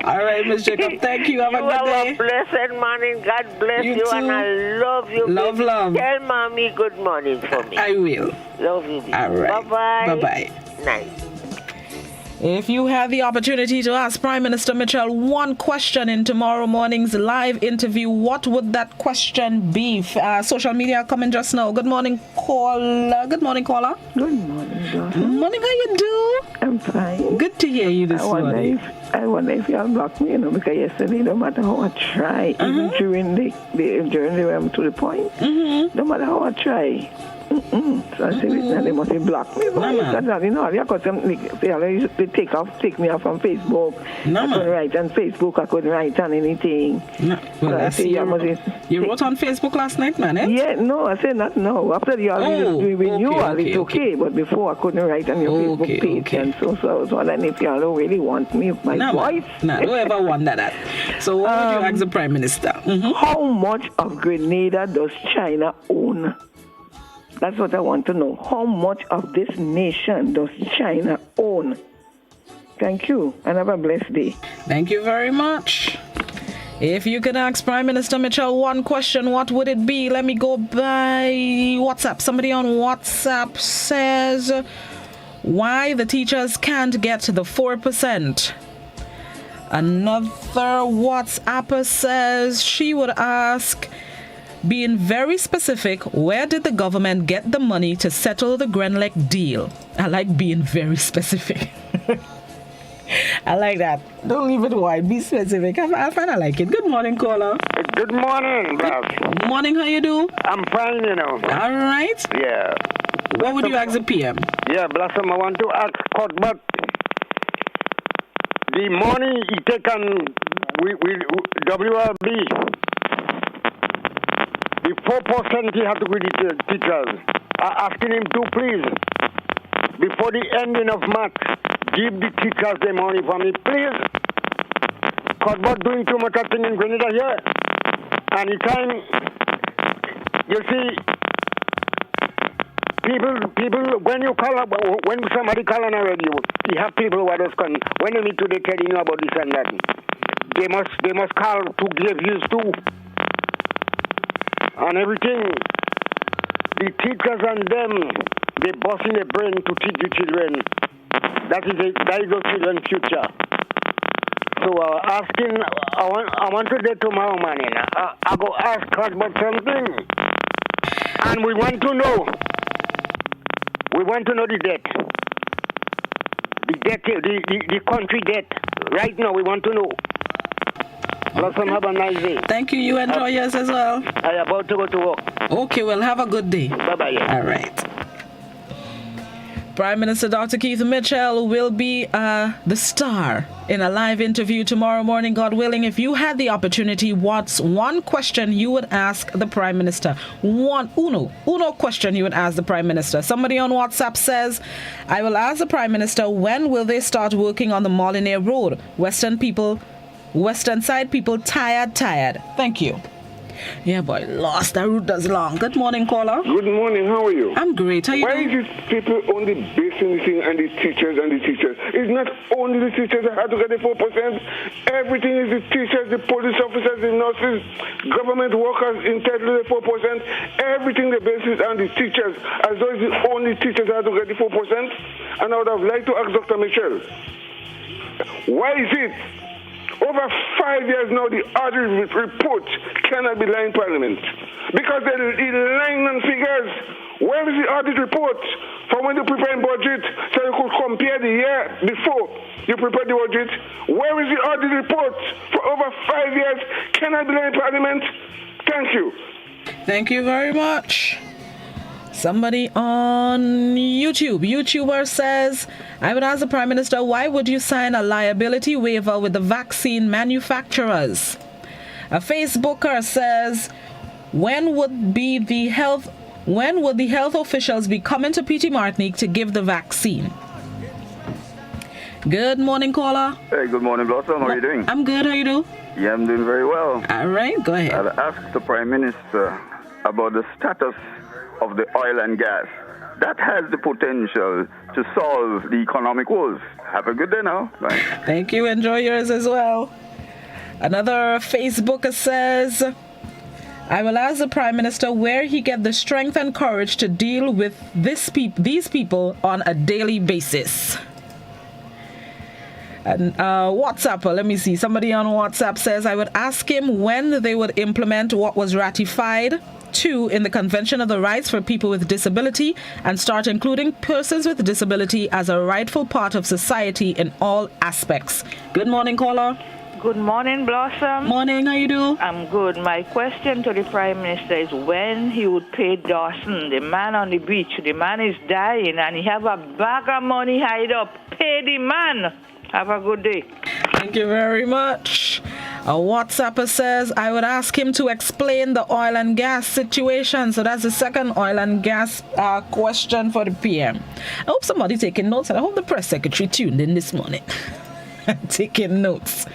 All right, Miss Jacob, thank you. Have a good day. You have a blessed morning. God bless you too. And I love you. Love, baby. love. Tell Mommy good morning for me. I will. Love you, baby. All right. Bye-bye. Bye-bye. Nice. If you had the opportunity to ask Prime Minister Mitchell one question in tomorrow morning's live interview, what would that question be? Social media coming just now. Good morning, caller. Good morning, caller. Good morning, daughter. Good morning. How you do? I'm fine. Good to hear you this morning. I wonder if y'all blocked me, because yesterday, no matter how I try, even during the to the point, no matter how I try. So I said, they must have blocked me. But they take me off from Facebook. I couldn't write on Facebook. I couldn't write on anything. Well, I see you wrote on Facebook last night, man, eh? Yeah, no, I said not no. After you it's okay. But before I couldn't write on your Facebook page. And so I was wondering if y'all don't really want me, my voice. No, don't ever wonder that. So what would you ask the Prime Minister? How much of Grenada does China own? That's what I want to know. How much of this nation does China own? Thank you, and have a blessed day. Thank you very much. If you could ask Prime Minister Mitchell one question, what would it be? Let me go by WhatsApp. Somebody on WhatsApp says, why the teachers can't get the 4%. Another WhatsApper says she would ask being very specific, where did the government get the money to settle the Grenlec deal? I like being very specific. I like that. Don't leave it wide. Be specific. I find I like it. Good morning, caller. Good morning, Bob. Good morning. How you do? I'm fine, you know. All right. Yeah. What would you ask the PM? Yeah, Blossom, I want to ask Cuthbert. The money he taken with WRB, the 4% he had to give the teachers. Asking him to please, before the ending of March, give the teachers the money for me, please. Cuthbert doing too much thing in Grenada here. Anytime, you see, people, when you call up, when somebody call on a radio, you have people who are just calling. When they meet you, they telling you about this and that. They must call to give views too. And everything. The teachers and them, they busting their brain to teach the children. That is those children's future. So I want to get tomorrow morning. I go ask God about something. And we want to know the debt. The debt, the country debt. Right now, we want to know. Blossom, have a nice day. Thank you. You enjoy yours as well. I'm about to go to work. Okay, well, have a good day. Bye-bye. All right. Prime Minister Dr. Keith Mitchell will be the star in a live interview tomorrow morning, God willing. If you had the opportunity, what's one question you would ask the Prime Minister? Uno question you would ask the Prime Minister. Somebody on WhatsApp says, I will ask the Prime Minister, when will they start working on the Molyneux Road? Western side people tired. Thank you. Yeah, boy, lost. That route does long. Good morning, caller. Good morning. How are you? I'm great. How are you doing? Why is it people only basing this thing on the teachers and the teachers? It's not only the teachers that have to get the 4%. Everything is the teachers, the police officers, the nurses, government workers entitled to the 4%. Everything they base it on the teachers, as though it's the only teachers that have to get the 4%. And I would have liked to ask Dr. Michel, why is it over 5 years now, the audit report cannot be lying in Parliament? Because they're lying on figures. Where is the audit report for when you prepare a budget so you could compare the year before you prepare the budget? Where is the audit report for over 5 years cannot be lying in Parliament? Thank you. Thank you very much. Somebody on YouTuber says, I would ask the Prime Minister, why would you sign a liability waiver with the vaccine manufacturers? A Facebooker says, when would the health officials be coming to PT Martinique to give the vaccine? Good morning, caller. Hey, good morning, Blossom. How are you doing? I'm good. How you do? Yeah, I'm doing very well. All right, go ahead. I'll ask the Prime Minister about the status of the oil and gas. That has the potential to solve the economic woes. Have a good day now. Bye. Thank you. Enjoy yours as well. Another Facebooker says, I will ask the Prime Minister where he get the strength and courage to deal with these people on a daily basis. And WhatsApp, let me see. Somebody on WhatsApp says, I would ask him when they would implement what was ratified in the Convention of the Rights for People with Disability and start including persons with disability as a rightful part of society in all aspects. Good morning, caller. Good morning, Blossom. Morning, how you do? I'm good. My question to the Prime Minister is when he would pay Dawson, the man on the beach. The man is dying and he have a bag of money hide up. Pay the man. Have a good day. Thank you very much. A WhatsApper says, I would ask him to explain the oil and gas situation. So that's the second oil and gas question for the PM. I hope somebody taking notes, and I hope the press secretary tuned in this morning. Taking notes.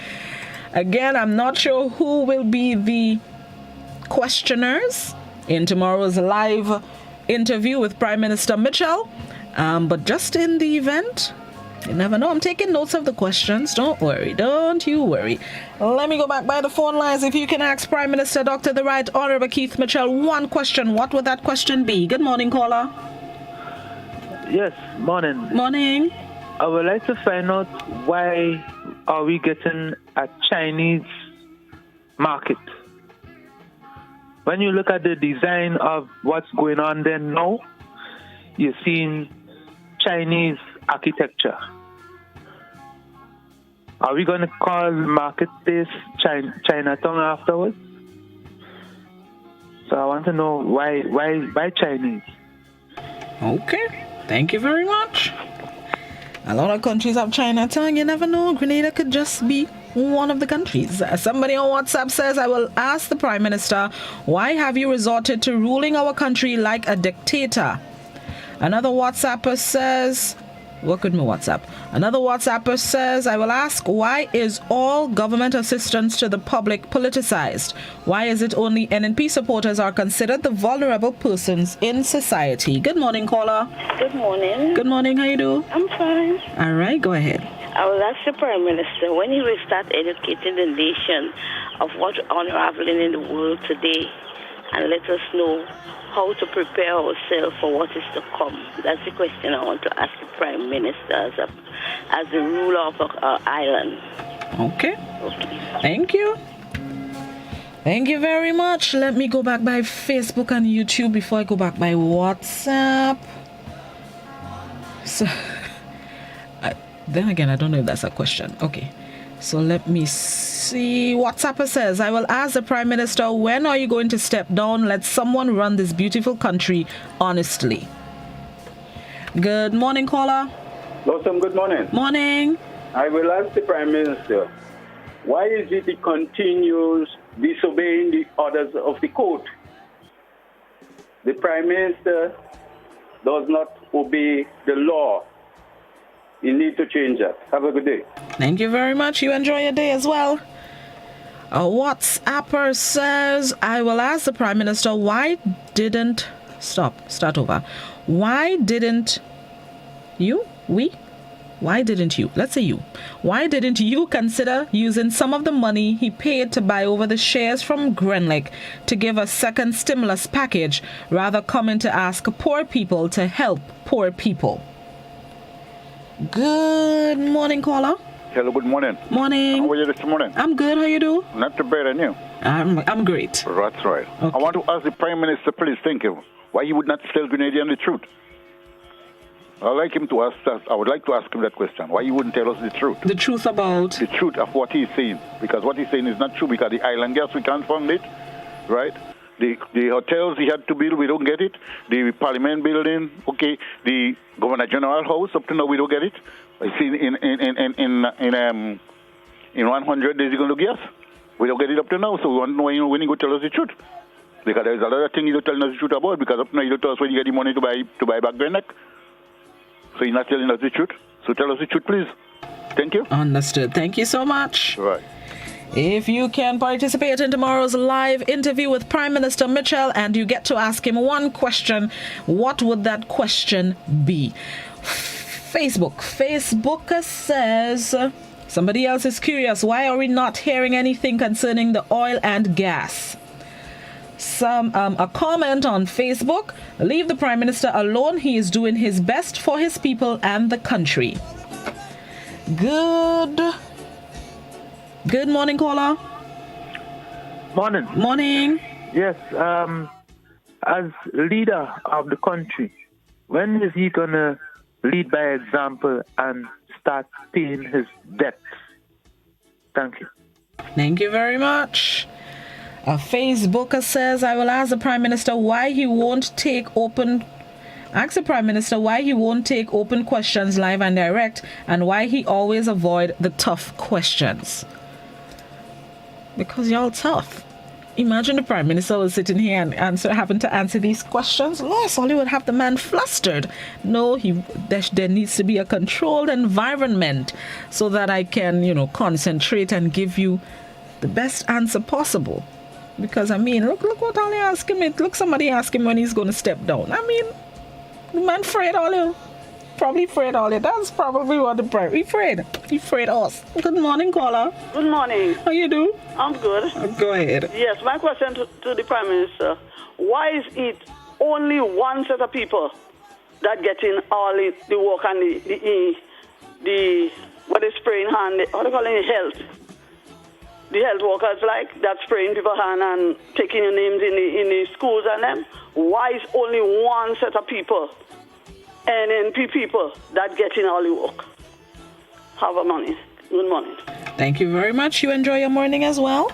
Again, I'm not sure who will be the questioners in tomorrow's live interview with Prime Minister Mitchell. But just in the event, you never know. I'm taking notes of the questions. Don't worry. Don't you worry. Let me go back by the phone lines. If you can ask Prime Minister Dr. the Right Honorable Keith Mitchell one question, what would that question be? Good morning, caller. Yes, morning. Morning. I would like to find out why are we getting a Chinese market? when you look at the design of what's going on there now, you're seeing Chinese architecture. Are we going to call marketplace Chinatown afterwards? So I want to know why Chinese? Okay, thank you very much. A lot of countries have Chinatown. You never know. Grenada could just be one of the countries. Somebody on WhatsApp says, I will ask the Prime Minister, why have you resorted to ruling our country like a dictator? Another WhatsApper says, what could my WhatsApp? Another WhatsApper says, I will ask, why is all government assistance to the public politicized? Why is it only NNP supporters are considered the vulnerable persons in society? Good morning, caller. Good morning. Good morning, how you do? I'm fine. All right, go ahead. I will ask the Prime Minister when he will start educating the nation of what's unraveling in the world today and let us know how to prepare ourselves for what is to come. That's the question I want to ask the Prime Minister as the ruler of our island. Okay. Thank you. Thank you very much. Let me go back by Facebook and YouTube before I go back by WhatsApp. So, then again, I don't know if that's a question. Okay. So let me see. WhatsApper says, I will ask the Prime Minister, when are you going to step down? Let someone run this beautiful country honestly. Good morning, caller. Blossom, good morning. Morning. I will ask the Prime Minister, why is it he continues disobeying the orders of the court? The Prime Minister does not obey the law. You need to change that. Have a good day. Thank you very much. You enjoy your day as well. A WhatsApper says, I will ask the Prime Minister, why didn't you consider using some of the money he paid to buy over the shares from Grenlick to give a second stimulus package, rather coming to ask poor people to help poor people? Good morning, caller. Hello, good morning. Morning. How are you this morning? I'm good. How you do? Not too bad, and you? I'm great. That's right. Okay. I want to ask the Prime Minister, please, thank you, why he would not tell Grenadian the truth. I would like to ask him that question. Why he wouldn't tell us the truth? The truth about? The truth of what he's saying. Because what he's saying is not true, because the island gas, we can't fund it, right? The hotels he had to build, we don't get it. The Parliament building, okay. The Governor General House, up to now we don't get it. I see in 100 days he's going to gas. We don't get it up to now, so we want to know when he go tell us the truth. Because there's a lot of things he don't tell us the truth about. Because up to now he don't tell us when you get the money to buy back Grenlick. So he's not telling us the truth. So tell us the truth, please. Thank you. Understood. Thank you so much. Right. If you can participate in tomorrow's live interview with Prime Minister Mitchell and you get to ask him one question, what would that question be? Facebook says, somebody else is curious, why are we not hearing anything concerning the oil and gas? A comment on Facebook, leave the Prime Minister alone, he is doing his best for his people and the country. Good morning, caller. Morning. Yes, as leader of the country, when is he going to lead by example and start paying his debts? Thank you. Thank you very much. A Facebooker says, I will ask the Prime Minister why he won't take open questions live and direct, and why he always avoid the tough questions. Because y'all tough. Imagine the Prime Minister was sitting here and having to answer these questions. Lost, all he would have the man flustered. No, there needs to be a controlled environment so that I can, concentrate and give you the best answer possible. Because, look what all they ask him. Look, somebody ask him when he's going to step down. The man afraid all you. Probably afraid all you. That's probably what the Prime. He afraid us. Good morning, caller. Good morning. How you do? I'm good. Go ahead. Yes, my question to the Prime Minister. Why is it only one set of people that getting all the work and the what they spray in hand, what they call it, health? the health workers like that spraying people's hand and taking your names in the schools and them? Why is only one set of people, NNP people, that getting all the work? Have a money. Good morning. Thank you very much. You enjoy your morning as well.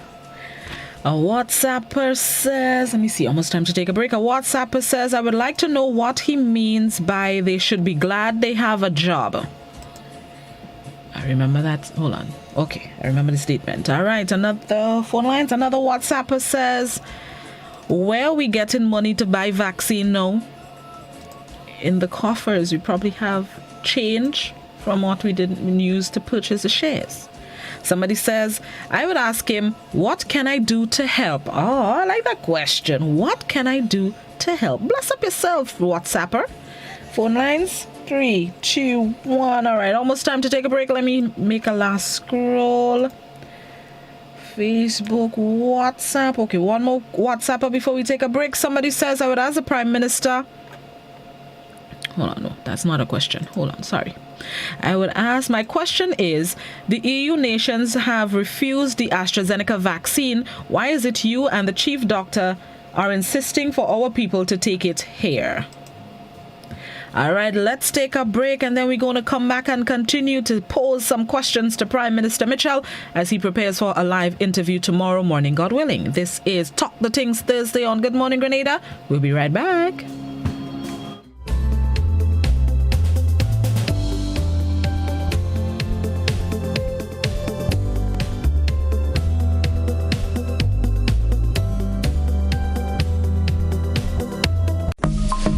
A WhatsApper says, let me see, almost time to take a break. A WhatsApper says, I would like to know what he means by they should be glad they have a job. I remember that. Hold on. Okay, I remember the statement. All right, another phone lines. Another WhatsApper says, where are we getting money to buy vaccine now? In the coffers, we probably have change from what we didn't use to purchase the shares. Somebody says, I would ask him, what can I do to help? Oh, I like that question. What can I do to help? Bless up yourself, WhatsApper. Phone lines, 3, 2, 1. All right, almost time to take a break. Let me make a last scroll. Facebook, WhatsApp. Okay, one more WhatsApper before we take a break. Somebody says, I would ask the Prime Minister. Hold on, no, that's not a question. Hold on, sorry. I would ask, my question is, the EU nations have refused the AstraZeneca vaccine. Why is it you and the chief doctor are insisting for our people to take it here? All right, let's take a break and then we're going to come back and continue to pose some questions to Prime Minister Mitchell as he prepares for a live interview tomorrow morning, God willing. This is Talk the Things Thursday on Good Morning Grenada. We'll be right back.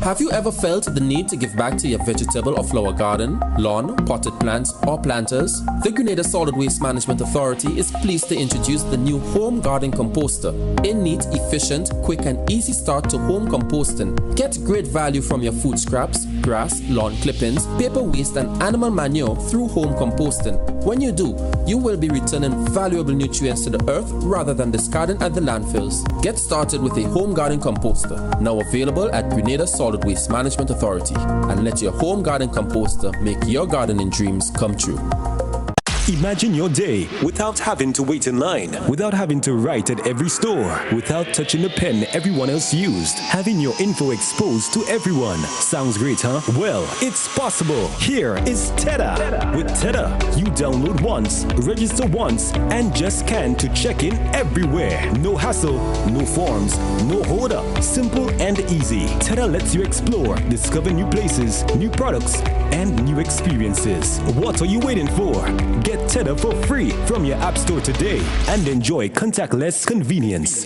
Have you ever felt the need to give back to your vegetable or flower garden, lawn, potted plants, or planters? The Grenada Solid Waste Management Authority is pleased to introduce the new Home Garden Composter. A neat, efficient, quick, and easy start to home composting. Get great value from your food scraps, grass, lawn clippings, paper waste, and animal manure through home composting. When you do, you will be returning valuable nutrients to the earth rather than discarding at the landfills. Get started with a Home Garden Composter, now available at Grenada Solid Waste Management Authority, and let your Home Garden Composter make your gardening dreams come true. Imagine your day without having to wait in line, without having to write at every store, without touching the pen everyone else used, having your info exposed to everyone. Sounds great, huh? Well, it's possible. Here is TEDA. With TEDA, you download once, register once, and just scan to check in everywhere. No hassle, no forms, no hold up. Simple and easy. TEDA lets you explore, discover new places, new products, and new experiences. What are you waiting for? Get TEDA for free from your app store today and enjoy contactless convenience.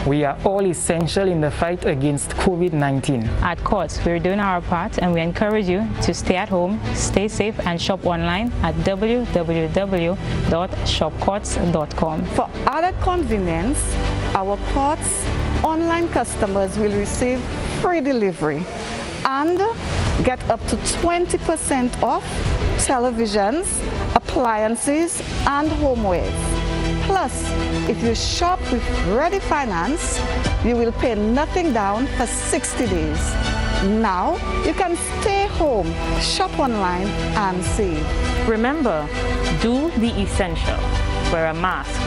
We are all essential in the fight against COVID-19. At Courts, we're doing our part and we encourage you to stay at home, stay safe, and shop online at www.shopcourts.com. For added convenience, our Courts online customers will receive free delivery and get up to 20% off televisions, appliances, and homewares. Plus, if you shop with Ready Finance, you will pay nothing down for 60 days. Now, you can stay home, shop online, and save. Remember, do the essential. Wear a mask,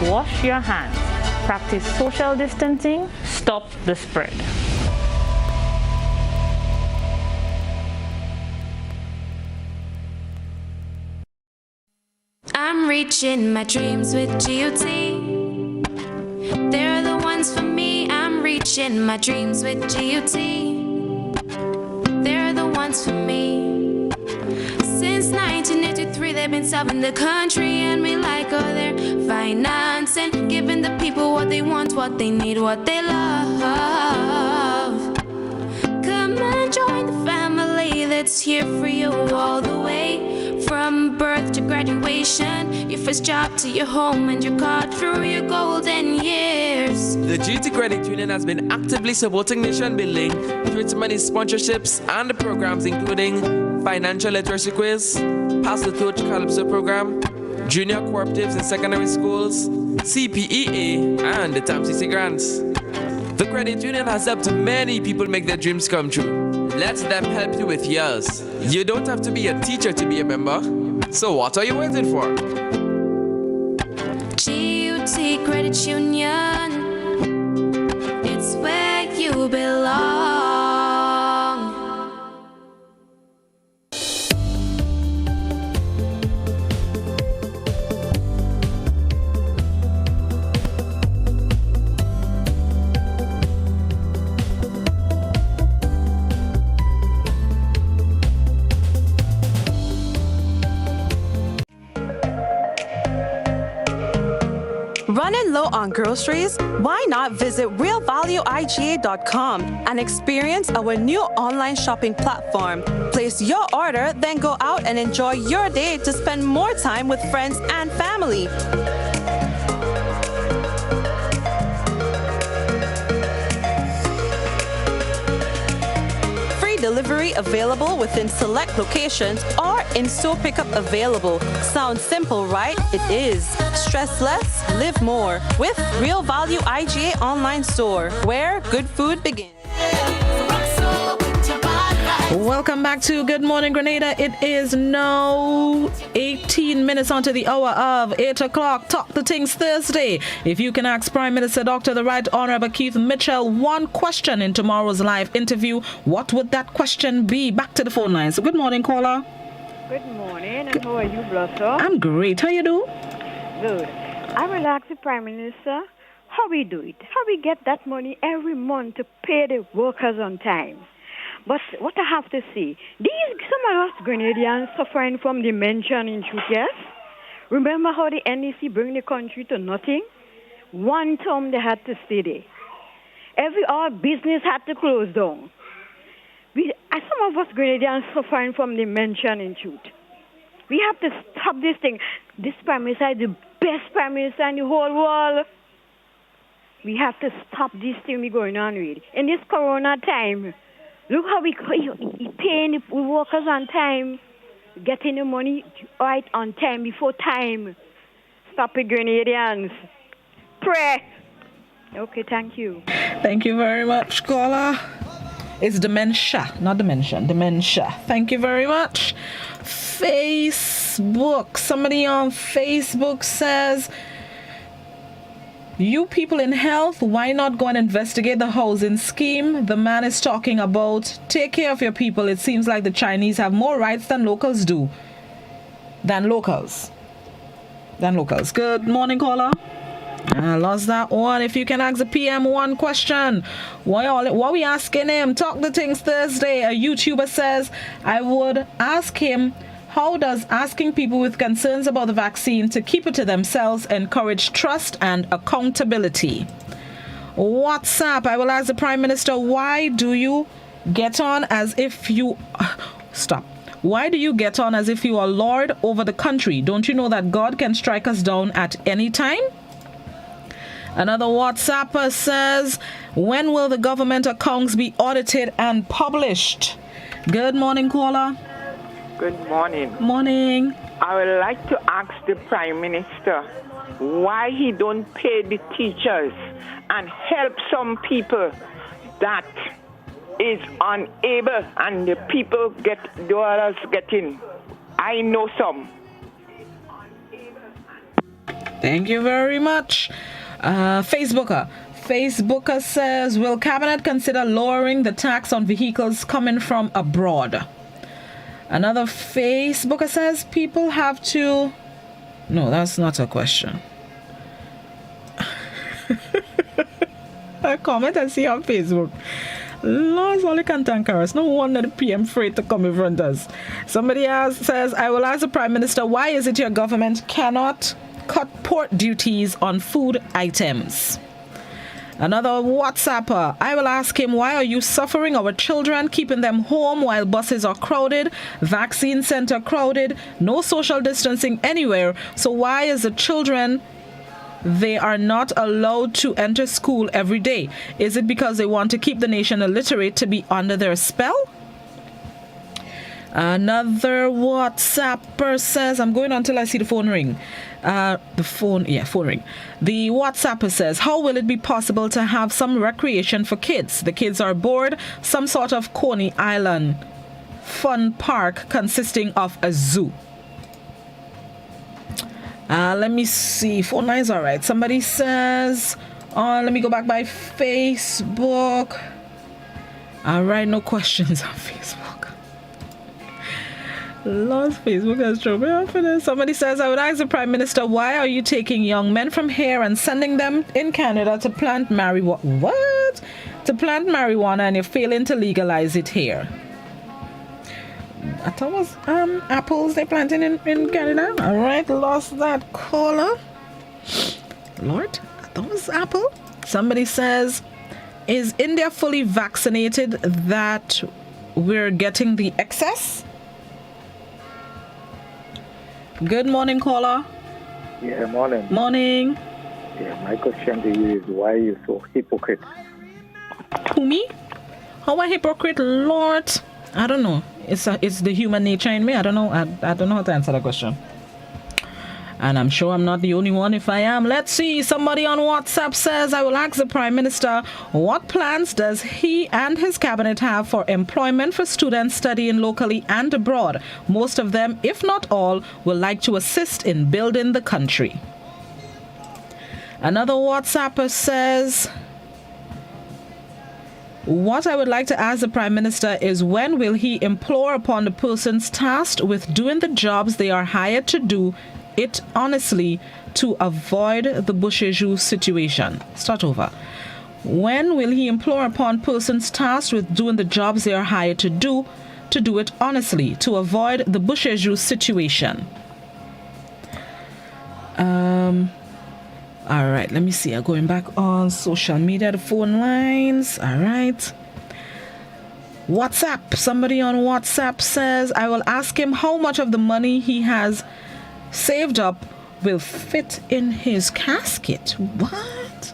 wash your hands, practice social distancing, stop the spread. I'm reaching my dreams with GOT. They're the ones for me. I'm reaching my dreams with GOT. They're the ones for me. Since 1983, they've been serving the country, and we like all their financing, giving the people what they want, what they need, what they love. Come and join the family that's here for you all the way. From birth to graduation, your first job to your home, and your car through your golden years. The GT Credit Union has been actively supporting nation building through its many sponsorships and the programs including Financial Literacy Quiz, Pass the Torch Calypso Program, Junior Cooperatives in Secondary Schools, CPEA, and the TAMCC Grants. The Credit Union has helped many people make their dreams come true. Let them help you with yours. You don't have to be a teacher to be a member. So what are you waiting for? GUT Credit Union, it's where you belong. Running low on groceries? Why not visit realvalueiga.com and experience our new online shopping platform? Place your order, then go out and enjoy your day to spend more time with friends and family. Delivery available within select locations or in-store pickup available. Sounds simple, right? It is. Stress less, live more with Real Value IGA online store, where good food begins. Welcome back to Good Morning Grenada. It is now 18 minutes onto the hour of 8 o'clock. Talk the Things Thursday. If you can ask Prime Minister Dr. the Right Honorable Keith Mitchell one question in tomorrow's live interview, what would that question be? Back to the phone line. So good morning, caller. Good morning, and how are you, Blossom? I'm great. How you do? Good. I will ask the Prime Minister how we do it. How we get that money every month to pay the workers on time. But what I have to say, some of us Grenadians suffering from dementia in truth, yes? Remember how the NDC bring the country to nothing? One term they had to stay there. All business had to close down. Some of us Grenadians suffering from dementia in truth. We have to stop this thing. This Prime Minister is the best Prime Minister in the whole world. We have to stop this thing we're going on with. In this corona time, look how we paying the workers on time, getting the money right on time, before time. Stop it, Grenadians. Pray. Okay, thank you. Thank you very much, caller. It's dementia, not dementia. Dementia. Thank you very much. Facebook. Somebody on Facebook says, you people in health, why not go and investigate the housing scheme? The man is talking about take care of your people. It seems like the Chinese have more rights than locals do. Good morning, caller. I lost that one. If you can ask the PM one question. What we asking him? Talk the Things Thursday. A YouTuber says, I would ask him, how does asking people with concerns about the vaccine to keep it to themselves encourage trust and accountability? WhatsApp. I will ask the Prime Minister, why do you get on as if you... Stop. Why do you get on as if you are Lord over the country? Don't you know that God can strike us down at any time? Another WhatsApper says, when will the government accounts be audited and published? Good morning, caller. Good morning. Morning. I would like to ask the Prime Minister why he don't pay the teachers and help some people that is unable and the people get dollars getting. I know some. Thank you very much. Facebooker says, will Cabinet consider lowering the tax on vehicles coming from abroad? Another Facebooker says, people have to... No, that's not a question. A comment I see on Facebook. Lord's only can thank us. No wonder the PM afraid to come in front of us. Somebody else says, I will ask the Prime Minister, why is it your government cannot cut port duties on food items? Another WhatsApper, I will ask him, why are you suffering our children, keeping them home while buses are crowded, vaccine center crowded, no social distancing anywhere? So why is the children, they are not allowed to enter school every day? Is it because they want to keep the nation illiterate to be under their spell? Another WhatsApper says, I'm going until I see the phone ring. Phone ring. The WhatsApper says, how will it be possible to have some recreation for kids? The kids are bored. Some sort of Coney Island fun park consisting of a zoo. Let me see. Phone line's all right. Somebody says, let me go back by Facebook. All right, no questions on Facebook. Lost Facebook has thrown me off for this. Somebody says, I would ask the Prime Minister, why are you taking young men from here and sending them in Canada to plant marijuana? What? To plant marijuana, and you're failing to legalize it here. I thought it was apples they're planting in Canada. All right, lost that caller. Lord, I thought it was apple. Somebody says, is India fully vaccinated that we're getting the excess? Good morning, caller. Yeah, morning. Morning. Yeah, my question to you is, why are you so hypocrite? Who, me? How am I hypocrite, Lord? I don't know. It's the human nature in me. I don't know. I don't know how to answer that question. And I'm sure I'm not the only one if I am. Let's see. Somebody on WhatsApp says, I will ask the Prime Minister, what plans does he and his cabinet have for employment for students studying locally and abroad? Most of them, if not all, will like to assist in building the country. Another WhatsApper says, what I would like to ask the Prime Minister is, when will he implore upon the persons tasked with doing the jobs they are hired to do it honestly to avoid the Bushejou situation? Start over. When will he implore upon persons tasked with doing the jobs they are hired to do it honestly to avoid the Bushejou situation? All right, let me see. I'm going back on social media, the phone lines. All right. WhatsApp. Somebody on WhatsApp says, I will ask him how much of the money he has saved up will fit in his casket. What?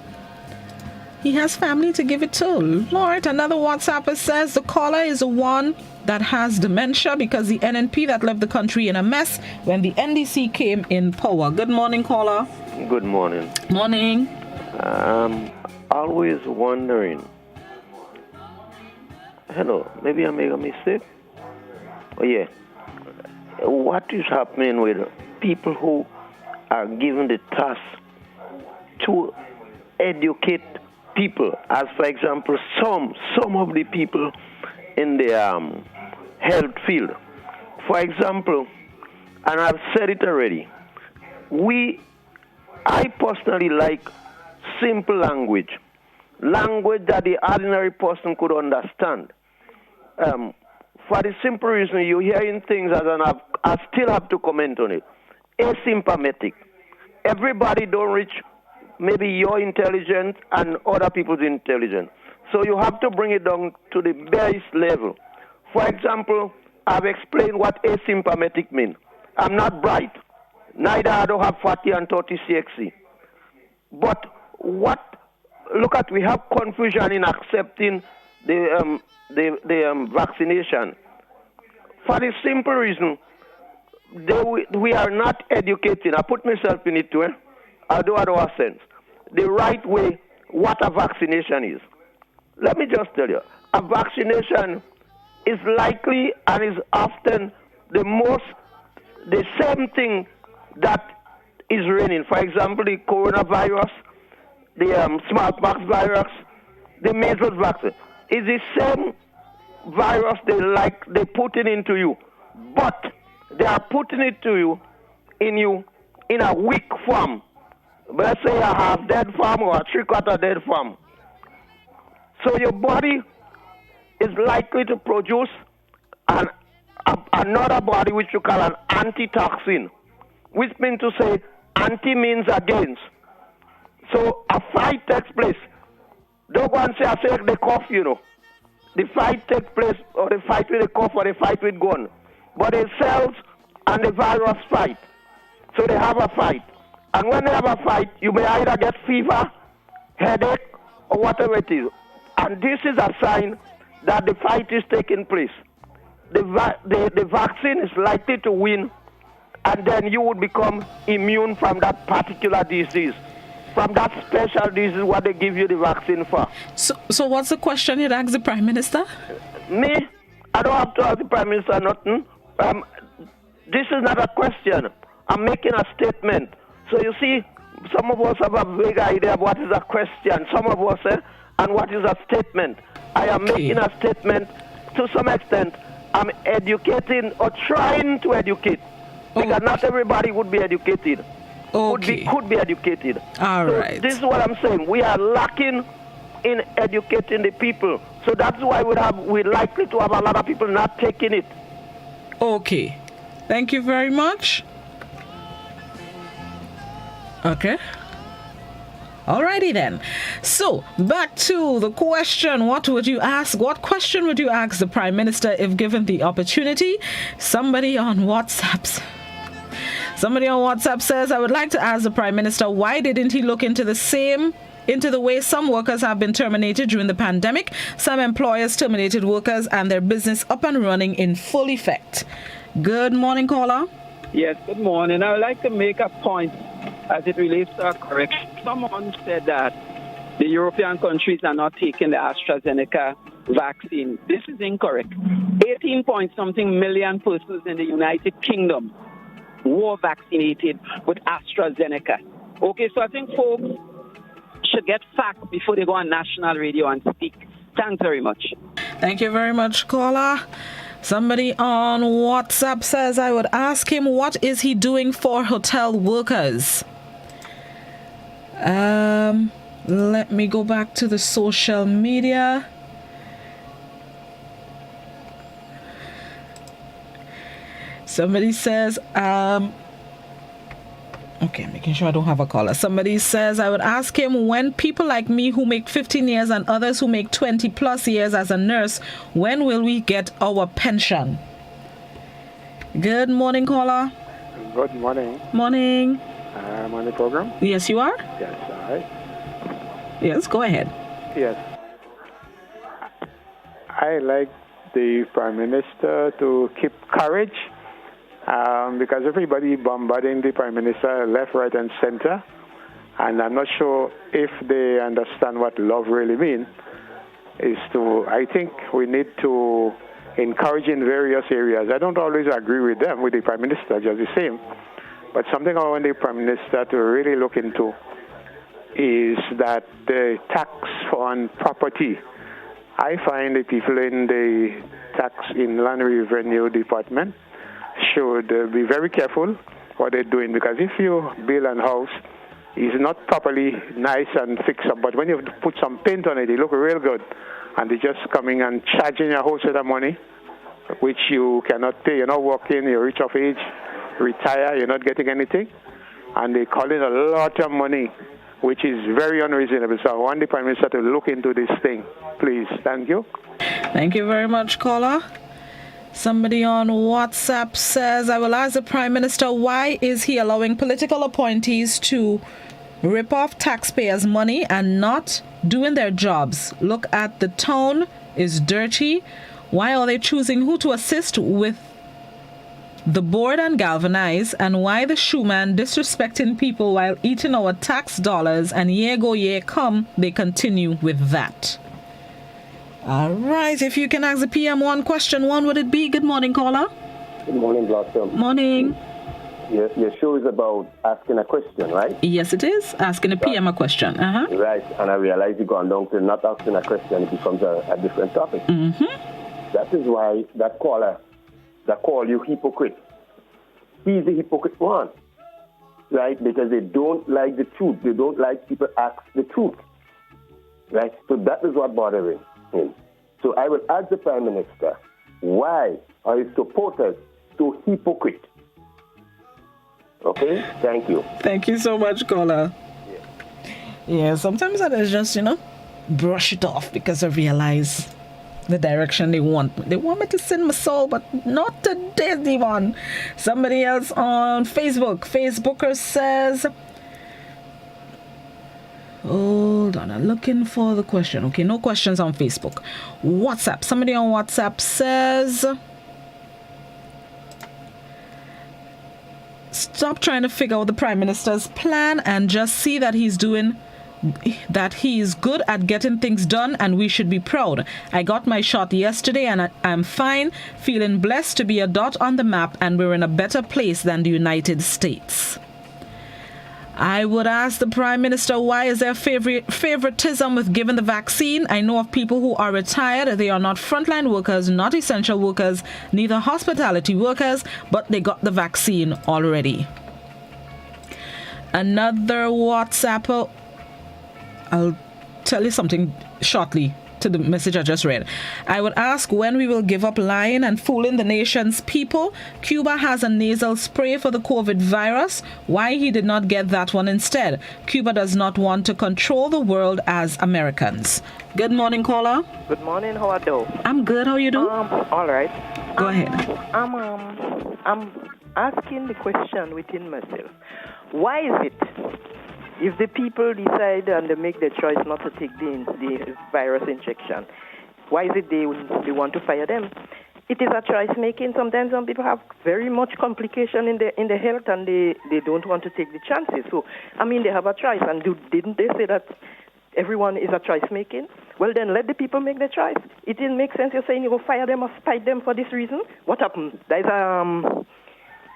He has family to give it to. Lord, another WhatsApper says the caller is the one that has dementia because the NNP that left the country in a mess when the NDC came in power. Good morning, caller. Good morning. Morning. Always wondering. Hello, maybe I make a mistake? Oh, yeah. What is happening with people who are given the task to educate people? As, for example, some of the people in the health field. For example, and I've said it already, I personally like simple language that the ordinary person could understand. For the simple reason, you're hearing things I still have to comment on it. Asymptomatic. Everybody don't reach maybe your intelligence and other people's intelligence. So you have to bring it down to the base level. For example, I've explained what asymptomatic means. I'm not bright. Neither I don't have 40 and 30 CXC. But we have confusion in accepting the vaccination. For the simple reason, we are not educating. I put myself in it too. I do have sense. The right way, what a vaccination is. Let me just tell you, a vaccination is likely and is often the same thing that is reigning. For example, the coronavirus, the smallpox virus, the measles vaccine is the same virus they put it into you, but they are putting it to you in a weak form. Let's say a half dead form or a three-quarter dead form. So your body is likely to produce another body which you call an antitoxin, which means to say anti means against. So a fight takes place. Don't go and say, I say the cough, The fight takes place, or the fight with the cough, or the fight with gun. But the cells and the virus fight. So they have a fight. And when they have a fight, you may either get fever, headache, or whatever it is. And this is a sign that the fight is taking place. the vaccine is likely to win, and then you would become immune from that particular disease. From that special disease, what they give you the vaccine for. So what's the question you'd ask the Prime Minister? Me? I don't have to ask the Prime Minister nothing. This is not a question. I'm making a statement. So you see, some of us have a vague idea of what is a question. Some of us and what is a statement. I am making a statement to some extent. I'm educating or trying to educate. Because not everybody would be educated. Could be educated. All right. This is what I'm saying. We are lacking in educating the people. So that's why we're likely to have a lot of people not taking it. Okay. Thank you very much. Okay. Alrighty then. So back to the question. What question would you ask the Prime Minister if given the opportunity? Somebody on WhatsApp says, I would like to ask the Prime Minister, why didn't he look into the way some workers have been terminated during the pandemic? Some employers terminated workers and their business up and running in full effect. Good morning, caller. Yes, good morning. I would like to make a point as it relates to a correction. Someone said that the European countries are not taking the AstraZeneca vaccine. This is incorrect. 18-point-something million persons in the United Kingdom were vaccinated with AstraZeneca. Okay, so I think folks should get facts before they go on national radio and speak. Thanks very much. Thank you very much, caller. Somebody on WhatsApp says, I would ask him, what is he doing for hotel workers? Let me go back to the social media. Somebody says, okay, making sure I don't have a caller. Somebody says, I would ask him, when people like me who make 15 years and others who make 20 plus years as a nurse, when will we get our pension? Good morning, caller. Good morning. Morning. I'm on the program? Yes, you are? Yes, all right. Yes, go ahead. Yes. I like the Prime Minister to keep courage. Because everybody bombarding the Prime Minister left, right, and center, and I'm not sure if they understand what love really means. I think we need to encourage in various areas. I don't always agree with them, with the Prime Minister, just the same. But something I want the Prime Minister to really look into is that the tax on property. I find the people in the tax inland revenue department should be very careful what they're doing, because if you build a house, it's not properly nice and fixed up, but when you put some paint on it, it looks real good, and they're just coming and charging a whole set of money, which you cannot pay. You're not working, you're rich of age, retire, you're not getting anything, and they call it a lot of money, which is very unreasonable. So I want the Prime Minister to look into this thing, please. Thank you. Thank you very much, caller. Somebody on WhatsApp says, I will ask the Prime Minister, why is he allowing political appointees to rip off taxpayers' money and not doing their jobs? Look at the tone is dirty. Why are they choosing who to assist with the board and galvanize? And why the shoeman disrespecting people while eating our tax dollars, and year go, year come, they continue with that. All right, if you can ask the PM one question, one would it be? Good morning, caller. Good morning, Blossom. Morning. Your show is about asking a question, right? Yes, it is. Asking a PM a question. Right, and I realize you've gone down to not asking a question, it becomes a different topic. Mm-hmm. That is why that caller, that call you hypocrite, he's the hypocrite one, right? Because they don't like the truth. They don't like people ask the truth, right? So that is what bothering him. So I will ask the Prime Minister, why are his supporters so hypocrite? Okay, thank you. Thank you so much, caller. Yeah, sometimes I just, brush it off because I realize the direction they want. They want me to send my soul, but not today, Devon. Somebody else on Facebook. Facebooker says, hold on, I'm looking for the question. Okay, no questions on Facebook. WhatsApp. Somebody on WhatsApp says, Stop trying to figure out the Prime Minister's plan and just see that he is good at getting things done, and we should be proud. I got my shot yesterday and I'm fine, feeling blessed to be a dot on the map, and we're in a better place than the United States. I would ask the Prime Minister, why is there favoritism with giving the vaccine? I know of people who are retired. They are not frontline workers, not essential workers, neither hospitality workers, but they got the vaccine already. Another WhatsApp. I'll tell you something shortly to the message I just read. I would ask when we will give up lying and fooling the nation's people. Cuba has a nasal spray for the COVID virus. Why he did not get that one instead? Cuba does not want to control the world as Americans. Good morning, caller. Good morning. How are you? I'm good. How you doing? All right. Go ahead. I'm asking the question within myself. Why is it, if the people decide and they make the choice not to take the virus injection, why is it they want to fire them? It is a choice making. Sometimes some people have very much complication in the health, and they don't want to take the chances. So, they have a choice. And didn't they say that everyone is a choice making? Well, then let the people make the choice. It didn't make sense. You're saying you go fire them or spite them for this reason. What happened?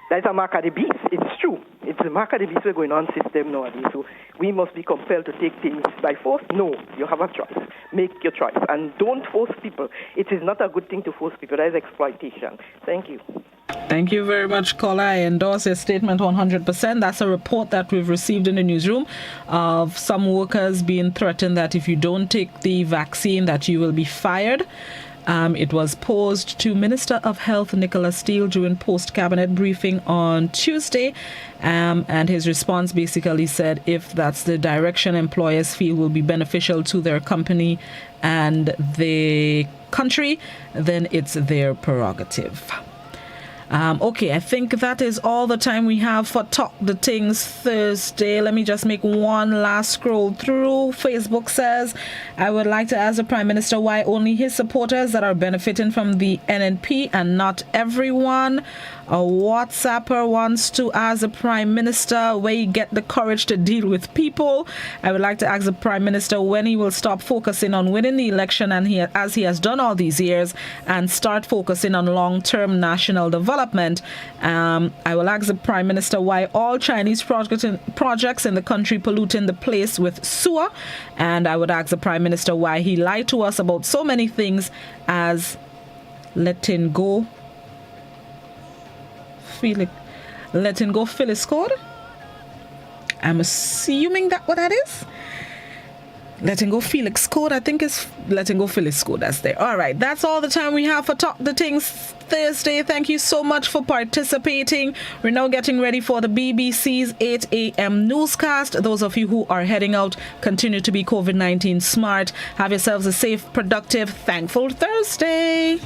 There's a mark of the beast. It's true. It's a mark of the beast we're going on system nowadays. So we must be compelled to take things by force. No, you have a choice. Make your choice. And don't force people. It is not a good thing to force people. That is exploitation. Thank you. Thank you very much, caller. I endorse your statement 100%. That's a report that we've received in the newsroom of some workers being threatened that if you don't take the vaccine that you will be fired. It was posed to Minister of Health Nicola Steele during post-cabinet briefing on Tuesday, and his response basically said if that's the direction employers feel will be beneficial to their company and the country, then it's their prerogative. Okay, I think that is all the time we have for Talk the Things Thursday. Let me just make one last scroll through. Facebook says, I would like to ask the Prime Minister why only his supporters that are benefiting from the NNP and not everyone. A WhatsApper wants to ask the Prime Minister where he get the courage to deal with people. I would like to ask the Prime Minister when he will stop focusing on winning the election as he has done all these years and start focusing on long-term national development. I will ask the Prime Minister why all Chinese projects in the country polluting the place with sewer. And I would ask the Prime Minister why he lied to us about so many things as letting go Phyllis Code. I'm assuming that what that is. Letting go Felix Code, I think is letting go Phyllis Code. That's there. All right, that's all the time we have for Talk the Things Thursday. Thank you so much for participating. We're now getting ready for the BBC's 8 a.m. newscast. Those of you who are heading out, continue to be COVID-19 smart. Have yourselves a safe, productive, thankful Thursday.